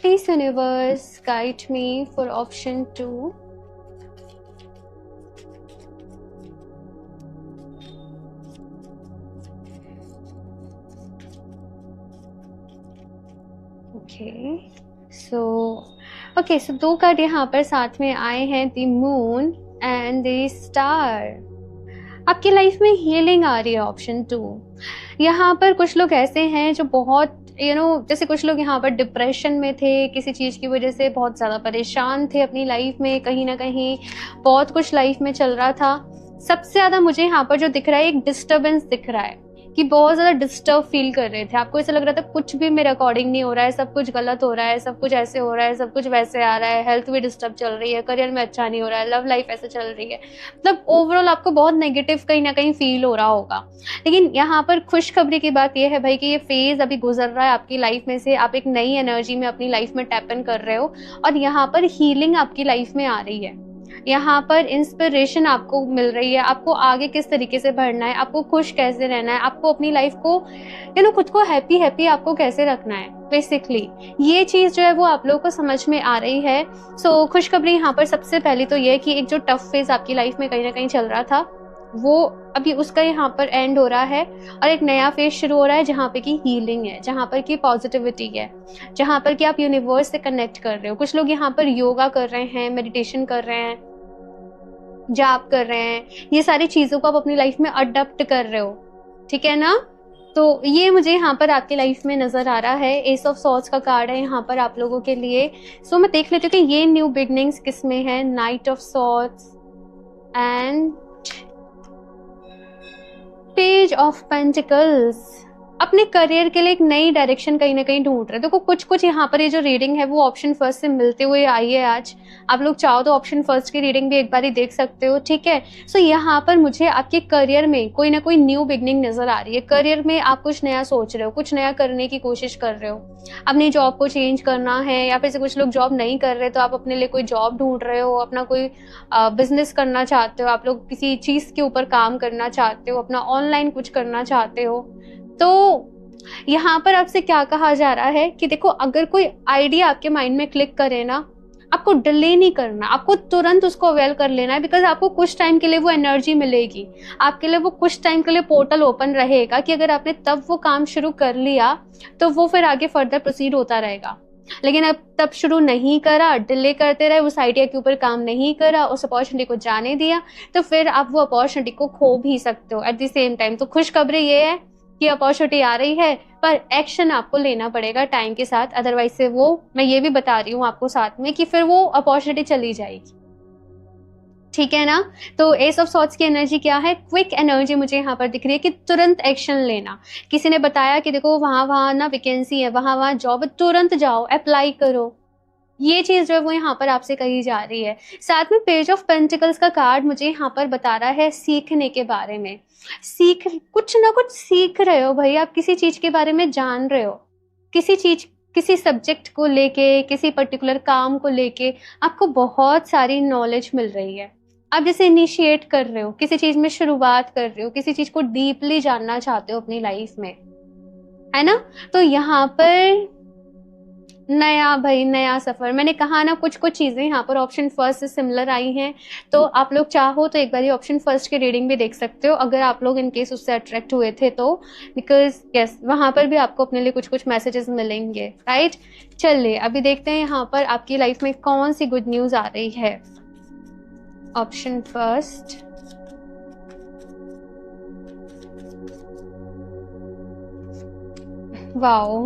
Please universe guide me for option 2. Okay, so 2 card यहाँ पर साथ में आए हैं, the moon and the star. आपकी लाइफ में हीलिंग आ रही है ऑप्शन 2। यहाँ पर कुछ लोग ऐसे हैं जो बहुत जैसे कुछ लोग यहाँ पर डिप्रेशन में थे, किसी चीज़ की वजह से बहुत ज़्यादा परेशान थे अपनी लाइफ में, कहीं ना कहीं बहुत कुछ लाइफ में चल रहा था। सबसे ज़्यादा मुझे यहाँ पर जो दिख रहा है, एक डिस्टर्बेंस दिख रहा है कि बहुत ज़्यादा डिस्टर्ब फील कर रहे थे। आपको ऐसा लग रहा था कुछ भी मेरे अकॉर्डिंग नहीं हो रहा है, सब कुछ गलत हो रहा है, सब कुछ ऐसे हो रहा है, सब कुछ वैसे आ रहा है, हेल्थ भी डिस्टर्ब चल रही है, करियर में अच्छा नहीं हो रहा है, लव लाइफ ऐसे चल रही है। मतलब ओवरऑल आपको बहुत नेगेटिव कहीं ना कहीं फील हो रहा होगा। लेकिन यहाँ पर खुशखबरी की बात यह है भाई कि ये फेज अभी गुजर रहा है आपकी लाइफ में से, आप एक नई एनर्जी में अपनी लाइफ में टैप इन कर रहे हो और यहाँ पर हीलिंग आपकी लाइफ में आ रही है। यहाँ पर इंस्पिरेशन आपको मिल रही है, आपको आगे किस तरीके से बढ़ना है, आपको खुश कैसे रहना है, आपको अपनी लाइफ को खुद को हैप्पी आपको कैसे रखना है। बेसिकली ये चीज जो है वो आप लोगों को समझ में आ रही है। खुशखबरी यहाँ पर सबसे पहली तो ये कि एक जो टफ फेज आपकी लाइफ में कहीं ना कहीं चल रहा था, वो अभी उसका यहाँ पर एंड हो रहा है और एक नया फेज शुरू हो रहा है, जहाँ पे की हीलिंग है, जहाँ पर की पॉजिटिविटी है, जहाँ पर कि आप यूनिवर्स से कनेक्ट कर रहे हो। कुछ लोग यहाँ पर योगा कर रहे हैं, मेडिटेशन कर रहे हैं, जाप कर रहे हैं, ये सारी चीजों को आप अपनी लाइफ में अडॉप्ट कर रहे हो, ठीक है ना। तो ये मुझे यहाँ पर आपकी लाइफ में नजर आ रहा है। एस ऑफ सॉर्ड्स का कार्ड है यहाँ पर आप लोगों के लिए। मैं देख लेती हूँ कि ये न्यू बिगनिंग्स किस में है। Night of swords and page of pentacles. अपने करियर के लिए एक नई डायरेक्शन कहीं ना कहीं ढूंढ रहे। देखो कुछ यहाँ पर ये जो रीडिंग है वो ऑप्शन फर्स्ट से मिलते हुए आई है आज। आप लोग चाहो तो ऑप्शन फर्स्ट की रीडिंग भी एक बार ही देख सकते हो, ठीक है। यहाँ पर मुझे आपके करियर में कोई ना कोई न्यू बिगनिंग नजर आ रही है। करियर में आप कुछ नया सोच रहे हो, कुछ नया करने की कोशिश कर रहे हो, अपनी जॉब को चेंज करना है, या फिर से कुछ लोग जॉब नहीं कर रहे तो आप अपने लिए कोई जॉब ढूंढ रहे हो, अपना कोई बिजनेस करना चाहते हो, आप लोग किसी चीज के ऊपर काम करना चाहते हो, अपना ऑनलाइन कुछ करना चाहते हो। तो यहाँ पर आपसे क्या कहा जा रहा है कि देखो, अगर कोई आइडिया आपके माइंड में क्लिक करे ना, आपको डिले नहीं करना, आपको तुरंत उसको अवेल कर लेना है। बिकॉज आपको कुछ टाइम के लिए वो एनर्जी मिलेगी, आपके लिए वो कुछ टाइम के लिए पोर्टल ओपन रहेगा कि अगर आपने तब वो काम शुरू कर लिया तो वो फिर आगे फर्दर प्रोसीड होता रहेगा। लेकिन अब तब शुरू नहीं करा, डिले करते रहे, उस आइडिया के ऊपर काम नहीं करा, उस अपॉर्चुनिटी को जाने दिया, तो फिर आप वो अपॉर्चुनिटी को खो भी सकते हो एट द सेम टाइम। तो खुशखबरी ये है कि अपॉर्चुनिटी आ रही है, पर एक्शन आपको लेना पड़ेगा टाइम के साथ। अदरवाइज से वो, मैं ये भी बता रही हूँ आपको साथ में, कि फिर वो अपॉर्चुनिटी चली जाएगी, ठीक है ना। तो एस ऑफ सॉर्ड्स की एनर्जी क्या है? क्विक एनर्जी मुझे यहाँ पर दिख रही है कि तुरंत एक्शन लेना। किसी ने बताया कि देखो वहां ना वैकेंसी है, वहां जॉब, तुरंत जाओ, अप्लाई करो। ये चीज जो है वो यहाँ पर आपसे कही जा रही है। साथ में पेज ऑफ पेंटिकल्स का कार्ड मुझे यहाँ पर बता रहा है सीखने के बारे में। कुछ ना कुछ सीख रहे हो भाई, आप किसी चीज के बारे में जान रहे हो, किसी सब्जेक्ट को लेके, किसी पर्टिकुलर काम को लेके आपको बहुत सारी नॉलेज मिल रही है। आप जैसे इनिशिएट कर रहे हो, किसी चीज में शुरुआत कर रहे हो, किसी चीज को डीपली जानना चाहते हो अपनी लाइफ में, है ना। तो यहाँ पर नया सफर, मैंने कहा ना, कुछ चीजें यहाँ पर ऑप्शन फर्स्ट से सिमिलर आई हैं। तो आप लोग चाहो तो एक बार ऑप्शन फर्स्ट की रीडिंग भी देख सकते हो, अगर आप लोग इन केस उससे अट्रैक्ट हुए थे तो। बिकॉज यस, वहां पर भी आपको अपने लिए कुछ मैसेजेस मिलेंगे, राइट। चलिए अभी देखते हैं यहाँ पर आपकी लाइफ में कौन सी गुड न्यूज आ रही है। Option first, wow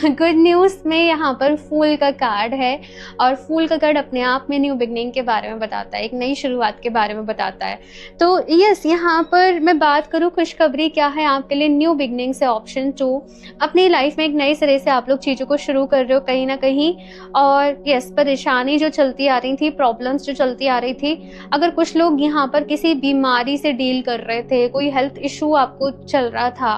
good news में यहाँ पर फूल का कार्ड है और फूल का कार्ड अपने आप में न्यू बिगनिंग के बारे में बताता है, एक नई शुरुआत के बारे में बताता है। तो यस, यहाँ पर मैं बात करूँ खुशखबरी क्या है आपके लिए, न्यू बिगनिंग से ऑप्शन 2, अपनी लाइफ में एक नए सिरे से आप लोग चीज़ों को शुरू कर रहे हो कहीं ना कहीं। और यस, परेशानी जो चलती आ रही थी, प्रॉब्लम्स जो चलती आ रही थी, अगर कुछ लोग यहाँ पर किसी बीमारी से डील कर रहे थे, कोई हेल्थ इशू आपको चल रहा था,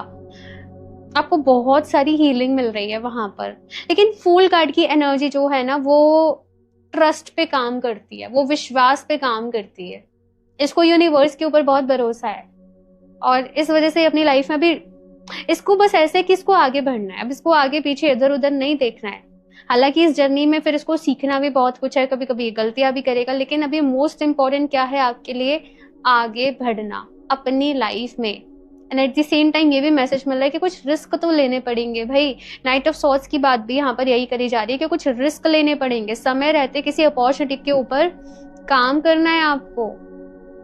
आपको बहुत सारी हीलिंग मिल रही है वहां पर। लेकिन फूल कार्ड की एनर्जी जो है ना, वो ट्रस्ट पे काम करती है, वो विश्वास पे काम करती है। इसको यूनिवर्स के ऊपर बहुत भरोसा है और इस वजह से अपनी लाइफ में भी इसको बस ऐसे कि इसको आगे बढ़ना है, अब इसको आगे पीछे इधर उधर नहीं देखना है। हालांकि इस जर्नी में फिर इसको सीखना भी बहुत कुछ है, कभी कभी गलतियां भी करेगा, लेकिन अभी मोस्ट इम्पोर्टेंट क्या है आपके लिए, आगे बढ़ना अपनी लाइफ में। And at the same time ये भी मैसेज मिल रहा है कि कुछ रिस्क तो लेने पड़ेंगे भाई। नाइट ऑफ सॉर्ड्स की बात भी यहाँ पर यही करी जा रही है कि कुछ रिस्क लेने पड़ेंगे, समय रहते किसी अपॉर्चुनिटी के ऊपर काम करना है, आपको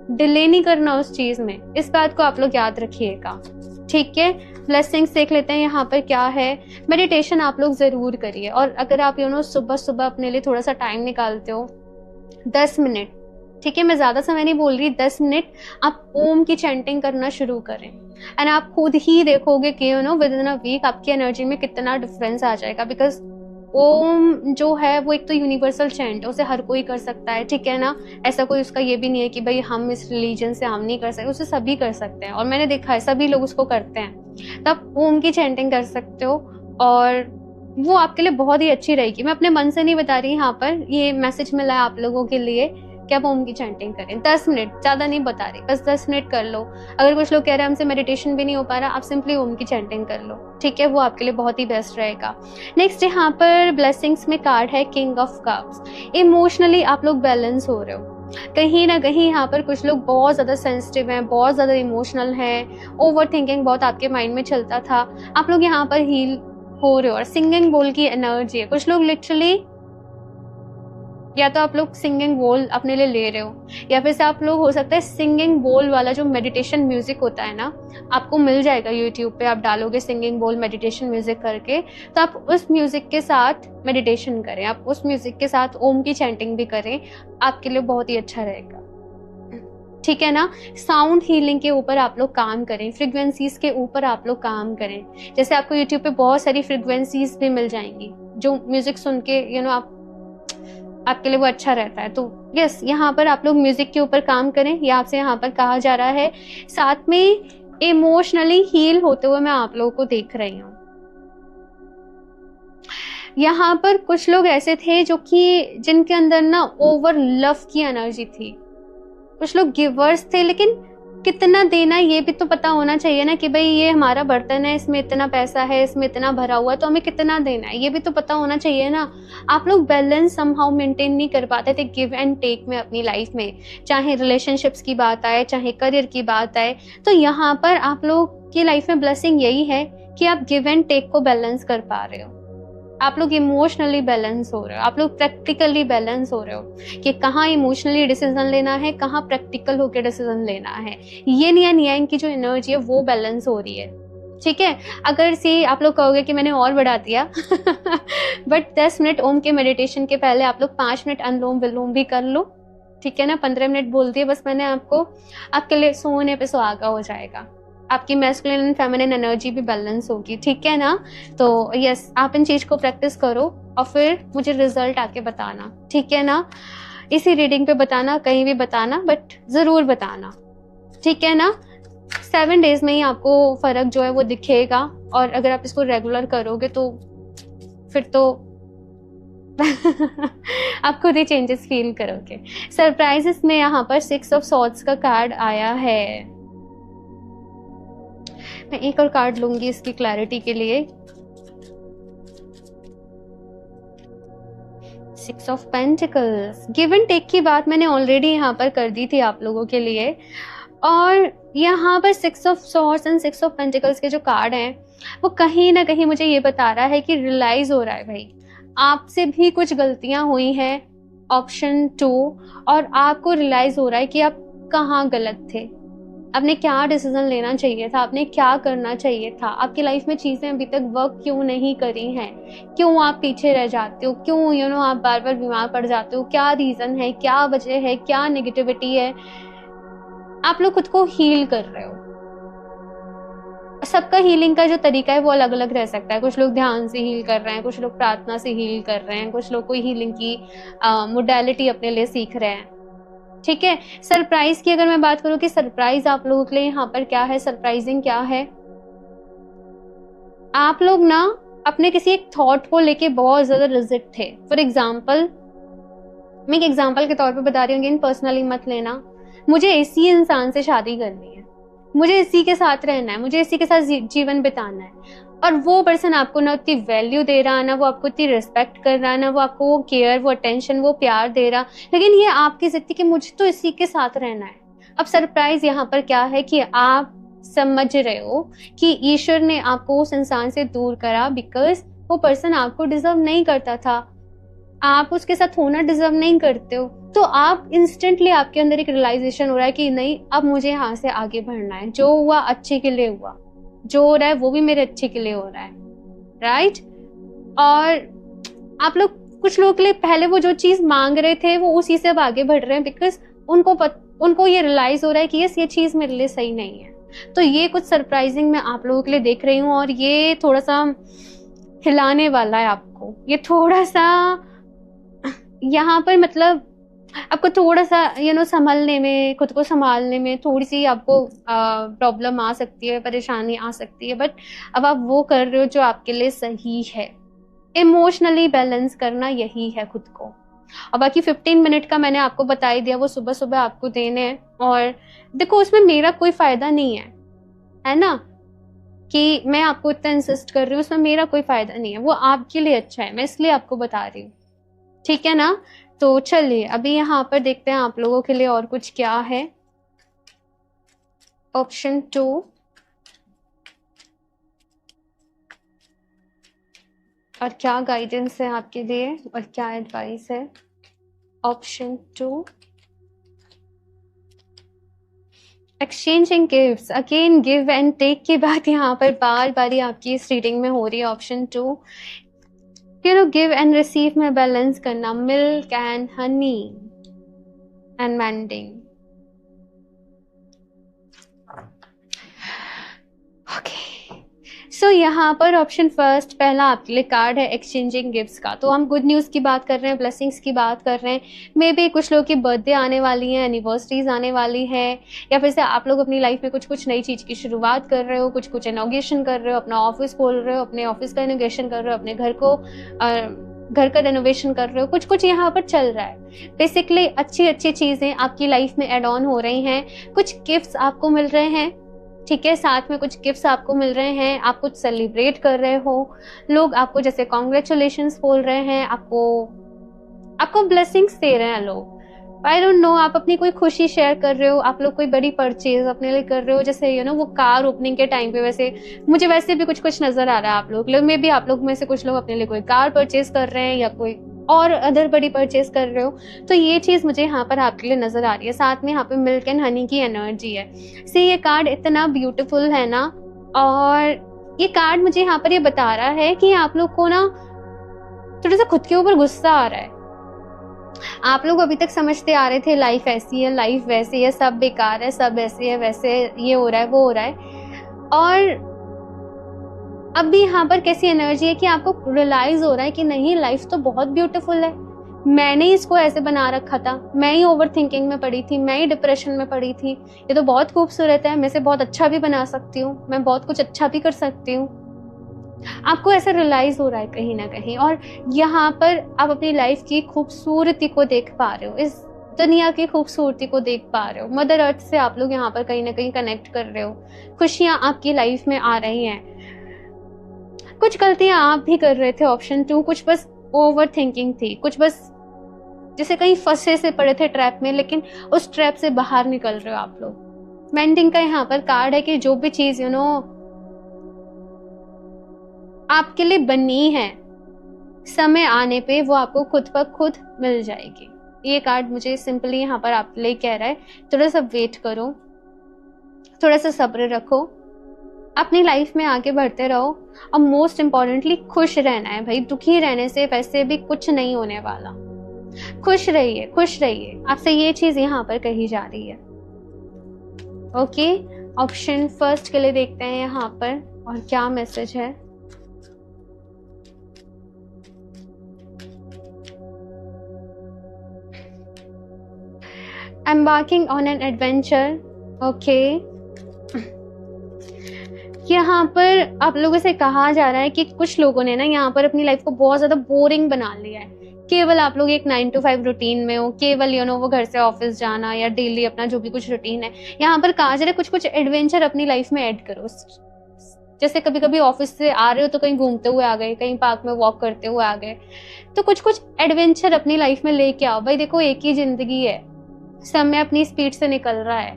डिले नहीं करना उस चीज में। इस बात को आप लोग याद रखिएगा, ठीक है। ब्लेसिंग्स देख लेते हैं यहाँ पर क्या है। मेडिटेशन आप लोग जरूर करिए, और अगर आप सुबह सुबह अपने लिए थोड़ा सा टाइम निकालते हो 10 मिनट, ठीक है, मैं ज्यादा समय नहीं बोल रही, 10 मिनट आप ओम की चैंटिंग करना शुरू करें एंड आप खुद ही देखोगे कि विद इन अ वीक आपकी एनर्जी में कितना डिफरेंस आ जाएगा। बिकॉज ओम जो है वो एक तो यूनिवर्सल चैंट है, उसे हर कोई कर सकता है, ठीक है ना। ऐसा कोई उसका ये भी नहीं है कि भाई हम इस रिलीजन से हम नहीं कर सकते, उसे सभी कर सकते हैं और मैंने देखा है सभी लोग उसको करते हैं। तो आप ओम की चैंटिंग कर सकते हो और वो आपके लिए बहुत ही अच्छी रहेगी। मैं अपने मन से नहीं बता रही, यहाँ पर ये मैसेज मिला है आप लोगों के लिए कि आप ओम की चैंटिंग करें 10 मिनट, ज्यादा नहीं बता रही, बस 10 मिनट कर लो। अगर कुछ लोग कह रहे हैं हमसे मेडिटेशन भी नहीं हो पा रहा, आप सिंपली ओम की चैंटिंग कर लो, ठीक है, वो आपके लिए बहुत ही बेस्ट रहेगा। नेक्स्ट यहाँ पर ब्लेसिंग्स में कार्ड है किंग ऑफ कप्स। इमोशनली आप लोग बैलेंस हो रहे हो कहीं ना कहीं। यहाँ पर कुछ लोग बहुत ज्यादा सेंसिटिव हैं, बहुत ज्यादा इमोशनल हैं, ओवर थिंकिंग बहुत आपके माइंड में चलता था, आप लोग यहाँ पर हील हो रहे हो। और सिंगिंग बोल की एनर्जी है, कुछ लोग लिटरली या तो आप लोग सिंगिंग बोल अपने लिए ले रहे हो, या फिर से आप लोग हो सकता है सिंगिंग बोल वाला जो मेडिटेशन म्यूजिक होता है ना, आपको मिल जाएगा यूट्यूब पे, आप डालोगे सिंगिंग बोल मेडिटेशन म्यूजिक करके, तो आप उस म्यूजिक के साथ मेडिटेशन करें, आप उस म्यूजिक के साथ ओम की चैंटिंग भी करें, आपके लिए बहुत ही अच्छा रहेगा, ठीक है ना। साउंड हीलिंग के ऊपर आप लोग काम करें, फ्रीक्वेंसीज के ऊपर आप लोग काम करें। जैसे आपको यूट्यूब पे बहुत सारी फ्रीक्वेंसीज भी मिल जाएंगी जो म्यूजिक सुन के आपके लिए वो अच्छा रहता है। तो यस, यहाँ पर आप लोग म्यूजिक के ऊपर काम करें, ये आपसे यहाँ पर कहा जा रहा है। साथ में इमोशनली हील होते हुए मैं आप लोगों को देख रही हूँ। यहाँ पर कुछ लोग ऐसे थे जो कि जिनके अंदर ना ओवर लव की एनर्जी थी, कुछ लोग गिवर्स थे, लेकिन कितना देना ये भी तो पता होना चाहिए ना कि भाई ये हमारा बर्तन है, इसमें इतना पैसा है, इसमें इतना भरा हुआ है, तो हमें कितना देना है ये भी तो पता होना चाहिए ना। आप लोग बैलेंस समहाउ मेंटेन नहीं कर पाते थे गिव एंड टेक में अपनी लाइफ में, चाहे रिलेशनशिप्स की बात आए, चाहे करियर की बात आए। तो यहाँ पर आप लोग की लाइफ में ब्लेसिंग यही है कि आप गिव एंड टेक को बैलेंस कर पा रहे हो, आप लोग इमोशनली बैलेंस हो रहे हो, आप लोग प्रैक्टिकली बैलेंस हो रहे हो कि कहाँ इमोशनली डिसीजन लेना है, कहाँ प्रैक्टिकल होकर डिसीजन लेना है। ये नहीं यांग की जो एनर्जी है वो बैलेंस हो रही है, ठीक है। अगर से आप लोग कहोगे कि मैंने और बढ़ा दिया बट 10 मिनट ओम के मेडिटेशन के पहले आप लोग 5 मिनट अनुलोम विलोम भी कर लो, ठीक है ना। 15 मिनट बोल दिए बस मैंने आपको, आपके लिए सोने पे सुहागा हो जाएगा, आपकी मैस्कुलिन एंड फेमिनिन एनर्जी भी बैलेंस होगी, ठीक है ना। तो यस, आप इन चीज को प्रैक्टिस करो और फिर मुझे रिजल्ट आके बताना, ठीक है ना। इसी रीडिंग पे बताना, कहीं भी बताना, बट जरूर बताना, ठीक है ना। 7 डेज में ही आपको फर्क जो है वो दिखेगा, और अगर आप इसको रेगुलर करोगे तो फिर तो आप खुद ही चेंजेस फील करोगे। सरप्राइजेस में यहाँ पर 6 ऑफ सॉर्ड्स का कार्ड आया है। मैं एक और कार्ड लूंगी इसकी क्लैरिटी के लिए। 6 of pentacles, give and take की बात मैंने ऑलरेडी यहाँ पर कर दी थी आप लोगों के लिए, और यहाँ पर 6 of swords and 6 of pentacles के जो कार्ड हैं वो कहीं ना कहीं मुझे ये बता रहा है कि रियलाइज हो रहा है भाई आपसे भी कुछ गलतियां हुई हैं, ऑप्शन 2, और आपको रियलाइज हो रहा है कि आप कहाँ गलत थे, आपने क्या डिसीजन लेना चाहिए था, आपने क्या करना चाहिए था, आपकी लाइफ में चीज़ें अभी तक वर्क क्यों नहीं करी हैं, क्यों आप पीछे रह जाते हो, क्यों आप बार बार बीमार पड़ जाते हो, क्या रीज़न है, क्या वजह है, क्या नेगेटिविटी है। आप लोग खुद को हील कर रहे हो। सबका हीलिंग का जो तरीका है वो अलग अलग रह सकता है। कुछ लोग ध्यान से हील कर रहे हैं, कुछ लोग प्रार्थना से हील कर रहे हैं, कुछ लोग कोई हीलिंग की मोडालिटी अपने लिए सीख रहे हैं। ठीक है। सरप्राइज की अगर मैं बात करूं कि सरप्राइज आप लोगों के लिए यहाँ पर क्या है, सरप्राइजिंग क्या है, आप लोग ना अपने किसी एक थॉट को लेके बहुत ज्यादा रिजिड थे। फॉर एग्जाम्पल, मैं एक एग्जाम्पल के तौर पे बता रही हूँ, पर्सनली मत लेना। मुझे इसी इंसान से शादी करनी है, मुझे इसी के साथ रहना है, मुझे इसी के साथ जीवन बिताना है, और वो पर्सन आपको ना उतनी वैल्यू दे रहा, ना वो आपको इतनी रिस्पेक्ट कर रहा, ना वो आपको वो केयर, वो अटेंशन, वो प्यार दे रहा, लेकिन ये आपकी जिद थी कि मुझे तो इसी के साथ रहना है। अब सरप्राइज यहाँ पर क्या है कि आप समझ रहे हो कि ईश्वर ने आपको उस इंसान से दूर करा बिकॉज वो पर्सन आपको डिजर्व नहीं करता था, आप उसके साथ होना डिजर्व नहीं करते हो। तो आप इंस्टेंटली आपके अंदर एक रियलाइजेशन हो रहा है कि नहीं, अब मुझे यहाँ से आगे बढ़ना है, जो हुआ अच्छे के लिए हुआ, जो हो रहा है वो भी मेरे अच्छे के लिए हो रहा है, राइट। और आप लोग, कुछ लोगों के लिए पहले वो जो चीज मांग रहे थे वो उसी से अब आगे बढ़ रहे हैं बिकॉज उनको ये रियलाइज हो रहा है कि ये चीज मेरे लिए सही नहीं है। तो ये कुछ सरप्राइजिंग मैं आप लोगों के लिए देख रही हूँ, और ये थोड़ा सा हिलाने वाला है आपको। ये थोड़ा सा यहाँ पर मतलब आपको थोड़ा सा संभलने में, खुद को संभालने में थोड़ी सी आपको प्रॉब्लम आ सकती है, परेशानी आ सकती है, बट अब आप वो कर रहे हो जो आपके लिए सही है। इमोशनली बैलेंस करना यही है खुद को। और बाकी 15 मिनट का मैंने आपको बता ही दिया, वो सुबह सुबह आपको देने हैं। और देखो, उसमें मेरा कोई फायदा नहीं है ना, कि मैं आपको इतना इंसिस्ट कर रही हूँ, उसमें मेरा कोई फायदा नहीं है, वो आपके लिए अच्छा है, मैं इसलिए आपको बता रही हूँ, ठीक है ना। तो चलिए अभी यहाँ पर देखते हैं आप लोगों के लिए और कुछ क्या है। ऑप्शन 2, और क्या गाइडेंस है आपके लिए और क्या एडवाइस है। Option 2, exchanging gifts, again give and take की बात यहाँ पर बार बारी आपकी इस रीडिंग में हो रही है। ऑप्शन 2, गिव एंड रिसीव में बैलेंस करना, milk and honey and mending. So यहाँ पर ऑप्शन फर्स्ट पहला आपके लिए कार्ड है एक्सचेंजिंग गिफ्ट्स का। तो हम गुड न्यूज़ की बात कर रहे हैं, ब्लेसिंग्स की बात कर रहे हैं। मे बी कुछ लोगों की बर्थडे आने वाली है, एनिवर्सरीज आने वाली है, या फिर से आप लोग अपनी लाइफ में कुछ नई चीज़ की शुरुआत कर रहे हो, कुछ इनॉग्रेशन कर रहे हो, अपना ऑफिस खोल रहे हो, अपने ऑफिस का इनॉग्रेशन कर रहे हो, अपने घर का रेनोवेशन कर रहे हो, कुछ यहाँ पर चल रहा है। बेसिकली अच्छी अच्छी चीज़ें आपकी लाइफ में एड ऑन हो रही हैं, कुछ गिफ्ट्स आपको मिल रहे हैं, ठीक है, साथ में कुछ गिफ्ट्स आपको मिल रहे हैं, आप कुछ सेलिब्रेट कर रहे हो, लोग आपको जैसे कॉन्ग्रेचुलेशंस बोल रहे हैं, आपको ब्लेसिंग्स दे रहे हैं लोग। आई डोंट नो, आप अपनी कोई खुशी शेयर कर रहे हो, आप लोग कोई बड़ी परचेज अपने लिए कर रहे हो, जैसे वो कार ओपनिंग के टाइम पे वैसे मुझे वैसे भी कुछ नजर आ रहा है। आप लोग में भी, आप लोग में से कुछ लोग अपने लिए कोई कार परचेज कर रहे हैं या कोई और अदर बड़ी परचेज कर रहे हो। तो ये चीज मुझे यहाँ पर आपके लिए नजर आ रही है। साथ में यहाँ पे मिल्क एंड हनी की एनर्जी है। सी, ये कार्ड इतना ब्यूटीफुल है ना, और ये कार्ड मुझे यहाँ पर ये बता रहा है कि आप लोग को ना थोड़ा सा खुद के ऊपर गुस्सा आ रहा है। आप लोग अभी तक समझते आ रहे थे लाइफ ऐसी है, लाइफ वैसी है, सब बेकार है, सब ऐसे है, वैसे ये हो रहा है, वो हो रहा है, और अब भी यहाँ पर कैसी एनर्जी है कि आपको रियलाइज हो रहा है कि नहीं, लाइफ तो बहुत ब्यूटीफुल है, मैंने इसको ऐसे बना रखा था, मैं ही ओवर थिंकिंग में पड़ी थी, मैं ही डिप्रेशन में पड़ी थी, ये तो बहुत खूबसूरत है, मैं से बहुत अच्छा भी बना सकती हूँ, मैं बहुत कुछ अच्छा भी कर सकती हूँ। आपको ऐसा रियलाइज हो रहा है कहीं ना कहीं, और यहाँ पर आप अपनी लाइफ की खूबसूरती को देख पा रहे हो, इस दुनिया की खूबसूरती को देख पा रहे हो। मदर अर्थ से आप लोग यहाँ पर कहीं ना कहीं कनेक्ट कर रहे हो, खुशियां आपकी लाइफ में आ रही हैं। कुछ गलतियां आप भी कर रहे थे, ऑप्शन 2, कुछ बस ओवर थिंकिंग थी, कुछ बस जैसे कहीं फंसे से पड़े थे ट्रैप में, लेकिन उस ट्रैप से बाहर निकल रहे हो आप लोग। मेंडिंग का यहाँ पर कार्ड है कि जो भी चीज आपके लिए बनी है, समय आने पे वो आपको खुद ब खुद मिल जाएगी। ये कार्ड मुझे सिंपली यहाँ पर आपके लिए कह रहा है, थोड़ा सा वेट करो, थोड़ा सा सब्र रखो, अपनी लाइफ में आगे बढ़ते रहो और मोस्ट इम्पॉर्टेंटली खुश रहना है भाई। दुखी रहने से वैसे भी कुछ नहीं होने वाला। खुश रहिए, खुश रहिए, आपसे ये चीज यहाँ पर कही जा रही है। ओके, ऑप्शन फर्स्ट के लिए देखते हैं यहाँ पर और क्या मैसेज है। Embarking on an adventure. Okay, यहाँ पर आप लोगों से कहा जा रहा है कि कुछ लोगों ने ना यहाँ पर अपनी लाइफ को बहुत ज्यादा बोरिंग बना लिया है। केवल आप लोग एक 9 to 5 रूटीन में हो, केवल वो घर से ऑफिस जाना या डेली अपना जो भी कुछ रूटीन है। यहाँ पर कहा जा रहा है कुछ कुछ एडवेंचर अपनी लाइफ में ऐड करो। जैसे कभी कभी ऑफिस से आ रहे हो तो कहीं घूमते हुए आ गए, कहीं पार्क में वॉक करते हुए आ गए, तो कुछ कुछ एडवेंचर अपनी लाइफ में लेके आओ भाई। देखो एक ही जिंदगी है, समय अपनी स्पीड से निकल रहा है,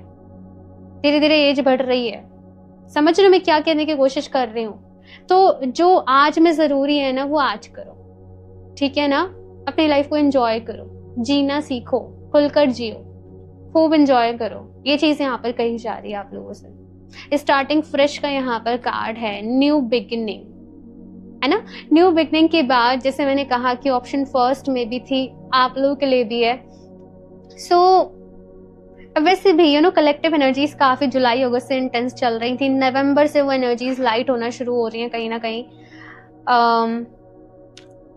धीरे धीरे एज बढ़ रही है। समझ रहे हो मैं क्या कहने की कोशिश कर रही हूँ? तो जो आज में जरूरी है ना वो आज करो, ठीक है ना? अपनी लाइफ को एंजॉय करो, जीना सीखो, खुलकर जियो, खूब एंजॉय करो। ये चीज यहाँ पर कही जा रही है आप लोगों से। स्टार्टिंग फ्रेश का यहाँ पर कार्ड है, न्यू बिगिनिंग, है ना? न्यू बिगिनिंग के बाद जैसे मैंने कहा कि ऑप्शन फर्स्ट में भी थी, आप लोगों के लिए भी है। सो वैसे भी कलेक्टिव एनर्जीज काफी जुलाई अगस्त से इंटेंस चल रही थी। नवंबर से वो एनर्जीज लाइट होना शुरू हो रही हैं कहीं ना कहीं।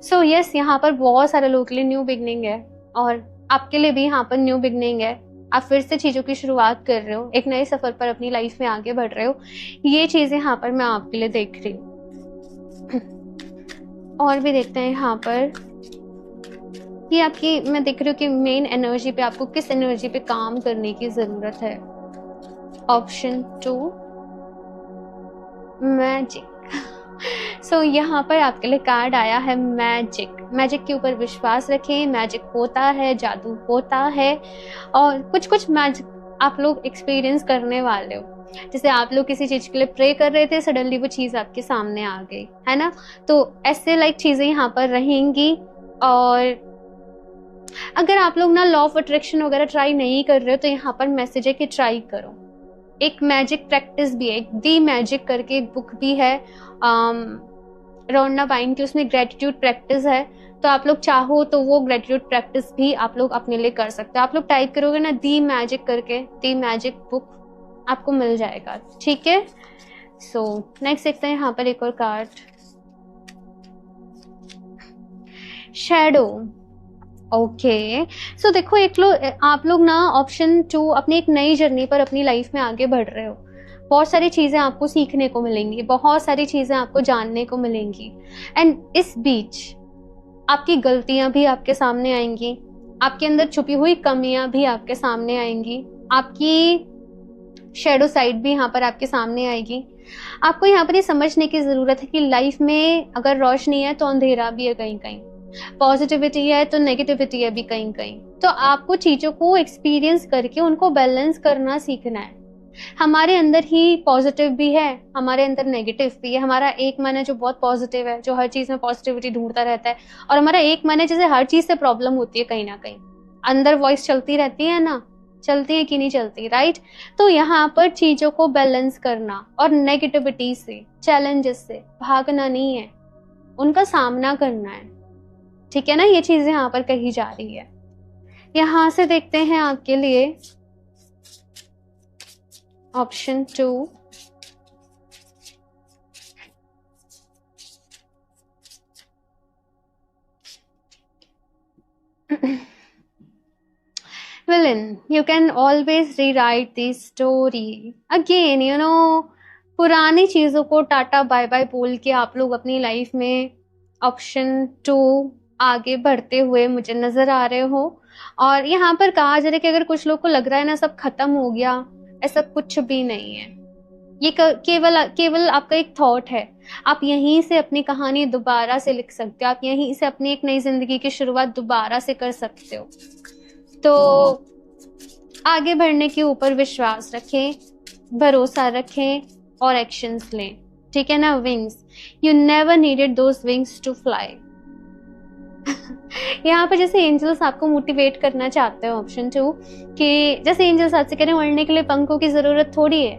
सो यस, यहाँ पर बहुत सारे लोगों के लिए न्यू बिगनिंग है और आपके लिए भी यहाँ पर न्यू बिगनिंग है। आप फिर से चीजों की शुरुआत कर रहे हो, एक नए सफर पर अपनी लाइफ में आगे बढ़ रहे हो। ये चीजें यहाँ पर मैं आपके लिए देख रही हूँ। और भी देखते हैं यहाँ पर कि आपकी, मैं देख रही हूँ कि मेन एनर्जी पे, आपको किस एनर्जी पे काम करने की जरूरत है। Option 2, magic. सो यहाँ पर आपके लिए कार्ड आया है मैजिक। मैजिक के ऊपर विश्वास रखें, मैजिक होता है, जादू होता है और कुछ कुछ मैजिक आप लोग एक्सपीरियंस करने वाले हो। जैसे आप लोग किसी चीज के लिए प्रे कर रहे थे, सडनली वो चीज आपके सामने आ गई, है ना? तो ऐसे लाइक चीजें यहाँ पर रहेंगी। और अगर आप लोग ना लॉ ऑफ अट्रैक्शन वगैरह ट्राई नहीं कर रहे हो तो यहाँ पर मैसेज है कि ट्राई करो। एक मैजिक प्रैक्टिस भी है, एक दी मैजिक करके एक बुक भी है रोंडा बाइन की, उसमें ग्रेटिट्यूड प्रैक्टिस है। तो आप लोग चाहो तो वो ग्रेटिट्यूड प्रैक्टिस भी आप लोग अपने लिए कर सकते हो। आप लोग टाइप करोगे ना दी मैजिक करके, दी मैजिक बुक, आपको मिल जाएगा, ठीक है? सो नेक्स्ट देखते हैं यहाँ पर एक और कार्ड, शैडो। ओके, सो देखो आप लोग ना ऑप्शन 2 अपनी एक नई जर्नी पर अपनी लाइफ में आगे बढ़ रहे हो। बहुत सारी चीजें आपको सीखने को मिलेंगी, बहुत सारी चीजें आपको जानने को मिलेंगी। एंड इस बीच आपकी गलतियां भी आपके सामने आएंगी, आपके अंदर छुपी हुई कमियां भी आपके सामने आएंगी, आपकी शैडो साइड भी यहाँ पर आपके सामने आएगी। आपको यहाँ पर ये समझने की जरूरत है कि लाइफ में अगर रोशनी है तो अंधेरा भी है कहीं कहीं, पॉजिटिविटी है तो नेगेटिविटी है भी कहीं कहीं। तो आपको चीजों को एक्सपीरियंस करके उनको बैलेंस करना सीखना है। हमारे अंदर ही पॉजिटिव भी है, हमारे अंदर नेगेटिव भी है। हमारा एक मन है जो बहुत पॉजिटिव है, जो हर चीज में पॉजिटिविटी ढूंढता रहता है, और हमारा एक मन है जैसे हर चीज से प्रॉब्लम होती है कहीं ना कहीं, अंदर वॉइस चलती रहती है ना, चलती है कि नहीं चलती, राइट? तो यहाँ पर चीजों को बैलेंस करना और नेगेटिविटी से, चैलेंजेस से भागना नहीं है, उनका सामना करना है, ठीक है ना? ये चीजें यहाँ पर कही जा रही है। यहां से देखते हैं आपके लिए option 2, villain, you can always rewrite the story again, पुरानी चीजों को टाटा बाय बाय बोल के आप लोग अपनी लाइफ में ऑप्शन 2 आगे बढ़ते हुए मुझे नजर आ रहे हो। और यहाँ पर कहा जा रहा है कि अगर कुछ लोग को लग रहा है ना सब खत्म हो गया, ऐसा कुछ भी नहीं है। ये केवल आपका एक थॉट है। आप यहीं से अपनी कहानी दोबारा से लिख सकते हो, आप यहीं से अपनी एक नई जिंदगी की शुरुआत दोबारा से कर सकते हो। तो आगे बढ़ने के ऊपर विश्वास रखें, भरोसा रखें और एक्शंस लें, ठीक है ना? Wings, you never needed those wings to fly. यहाँ पर जैसे एंजल्स आपको मोटिवेट करना चाहते हैं, ऑप्शन 2, कि जैसे एंजल्स आपसे कह रहे हैं उड़ने के लिए पंखों की जरूरत थोड़ी है,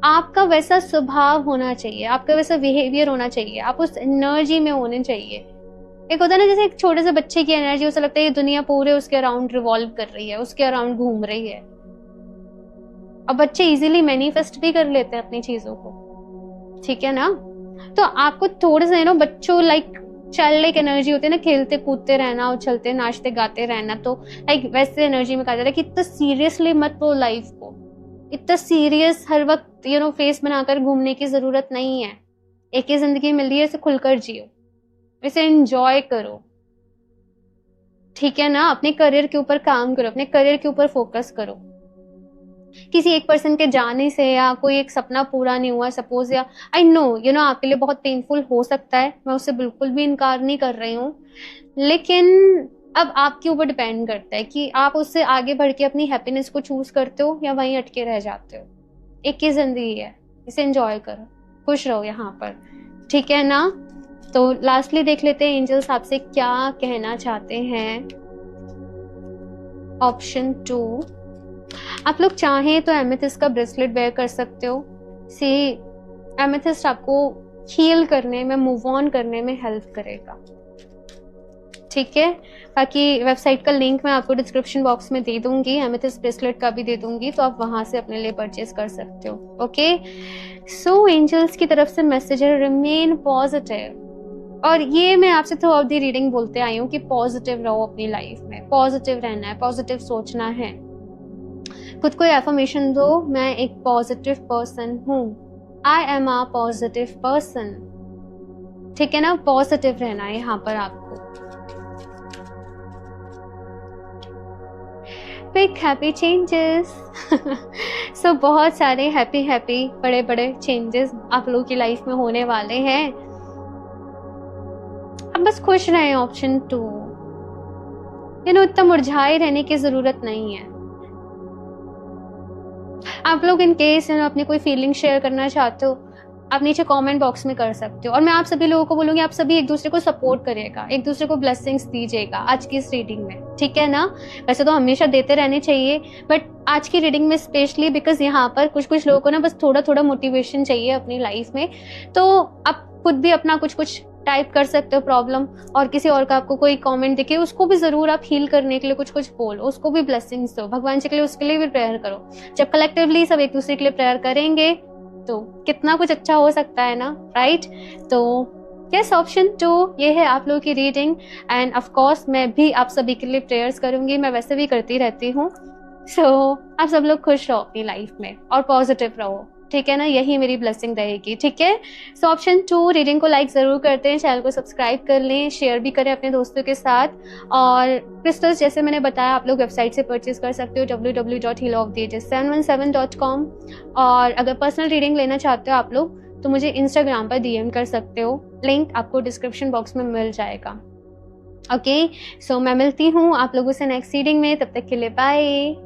आपका वैसा स्वभाव होना चाहिए, आपका वैसा बिहेवियर होना चाहिए, आप उस एनर्जी में होने चाहिए। एक होता है ना जैसे एक छोटे से बच्चे की एनर्जी, उसे लगता है ये दुनिया पूरे उसके अराउंड रिवॉल्व कर रही है, उसके अराउंड घूम रही है। अब बच्चे इजीली मैनिफेस्ट भी कर लेते हैं अपनी चीजों को, ठीक है ना। तो आपको थोड़े से बच्चों लाइक चाइल्ड लाइक एनर्जी होती है ना, खेलते कूदते रहना, उछलते नाचते गाते रहना, तो लाइक वैसे एनर्जी में कहा जाता है कि इतना सीरियसली मत लो लाइफ को, इतना सीरियस हर वक्त फेस बनाकर घूमने की जरूरत नहीं है। एक ही जिंदगी मिल रही है, इसे खुलकर जियो, इसे एंजॉय करो, ठीक है ना। अपने करियर के ऊपर काम करो, अपने करियर के ऊपर फोकस करो। किसी एक पर्सन के जाने से या कोई एक सपना पूरा नहीं हुआ सपोज, या आई नो आपके लिए बहुत पेनफुल हो सकता है, मैं उससे बिल्कुल भी इनकार नहीं कर रही हूँ, लेकिन अब आपके ऊपर डिपेंड करता है कि आप उससे आगे बढ़ के अपनी हैप्पीनेस को चूज करते हो या वहीं अटके रह जाते हो। एक ही जिंदगी है, इसे एंजॉय करो, खुश रहो यहाँ पर, ठीक है ना। तो लास्टली देख लेते हैं एंजल्स आपसे क्या कहना चाहते हैं। ऑप्शन 2, आप लोग चाहें तो एमेथिस्ट का ब्रेसलेट वेयर कर सकते हो। सी एमेथिस्ट आपको हील करने में, मूव ऑन करने में हेल्प करेगा, ठीक है। बाकी वेबसाइट का लिंक मैं आपको डिस्क्रिप्शन बॉक्स में दे दूंगी, एमेथिस्ट ब्रेसलेट का भी दे दूंगी, तो आप वहां से अपने लिए परचेज कर सकते हो। ओके, सो एंजल्स की तरफ से मैसेज है रिमेन पॉजिटिव, और ये मैं आपसे थ्रू आउट दी रीडिंग बोलते आई हूँ कि पॉजिटिव रहो अपनी लाइफ में, पॉजिटिव रहना है, पॉजिटिव सोचना है। खुद को एफर्मेशन दो, मैं एक पॉजिटिव पर्सन हूँ, I am a positive person, ठीक है ना। पॉजिटिव रहना है यहाँ पर आपको। बिग हैप्पी चेंजेस, सो बहुत सारे हैप्पी बड़े बड़े चेंजेस आप लोगों की लाइफ में होने वाले हैं। अब बस खुश रहें। ऑप्शन 2, इतना मुरझाए रहने की जरूरत नहीं है। आप लोग इन केस अपनी कोई फीलिंग शेयर करना चाहते हो, आप नीचे कमेंट बॉक्स में कर सकते हो, और मैं आप सभी लोगों को बोलूंगी आप सभी एक दूसरे को सपोर्ट करिएगा, एक दूसरे को ब्लेसिंग्स दीजिएगा आज की इस रीडिंग में, ठीक है ना। वैसे तो हमेशा देते रहने चाहिए, बट आज की रीडिंग में स्पेशली बिकॉज यहाँ पर कुछ लोगों को ना बस थोड़ा मोटिवेशन चाहिए अपनी लाइफ में, तो आप खुद भी अपना कुछ टाइप कर सकते हो प्रॉब्लम, और किसी और का आपको कोई कमेंट दिखे उसको भी जरूर आप हील करने के लिए कुछ बोलो, उसको भी ब्लेसिंग्स दो, भगवान जी के लिए उसके लिए भी प्रेयर करो। जब कलेक्टिवली सब एक दूसरे के लिए प्रेयर करेंगे तो कितना कुछ अच्छा हो सकता है ना, राइट। तो यस, ऑप्शन 2 ये है आप लोगों की रीडिंग, एंड ऑफ कोर्स मैं भी आप सभी के लिए प्रेयर्स करूंगी, मैं वैसे भी करती रहती हूँ। सो आप सब लोग खुश रहो अपनी लाइफ में और पॉजिटिव रहो, ठीक है ना, यही मेरी ब्लेसिंग रहेगी, ठीक है। सो ऑप्शन 2 रीडिंग को लाइक जरूर करते हैं, चैनल को सब्सक्राइब कर लें, शेयर भी करें अपने दोस्तों के साथ, और क्रिस्टल्स जैसे मैंने बताया आप लोग वेबसाइट से परचेज कर सकते हो www.healoftheages717.com, और अगर पर्सनल रीडिंग लेना चाहते हो आप लोग तो मुझे इंस्टाग्राम पर DM कर सकते हो, लिंक आपको डिस्क्रिप्शन बॉक्स में मिल जाएगा। ओके, सो मैं मिलती हूँ आप लोगों से नेक्स्ट रीडिंग में, तब तक के लिए बाय।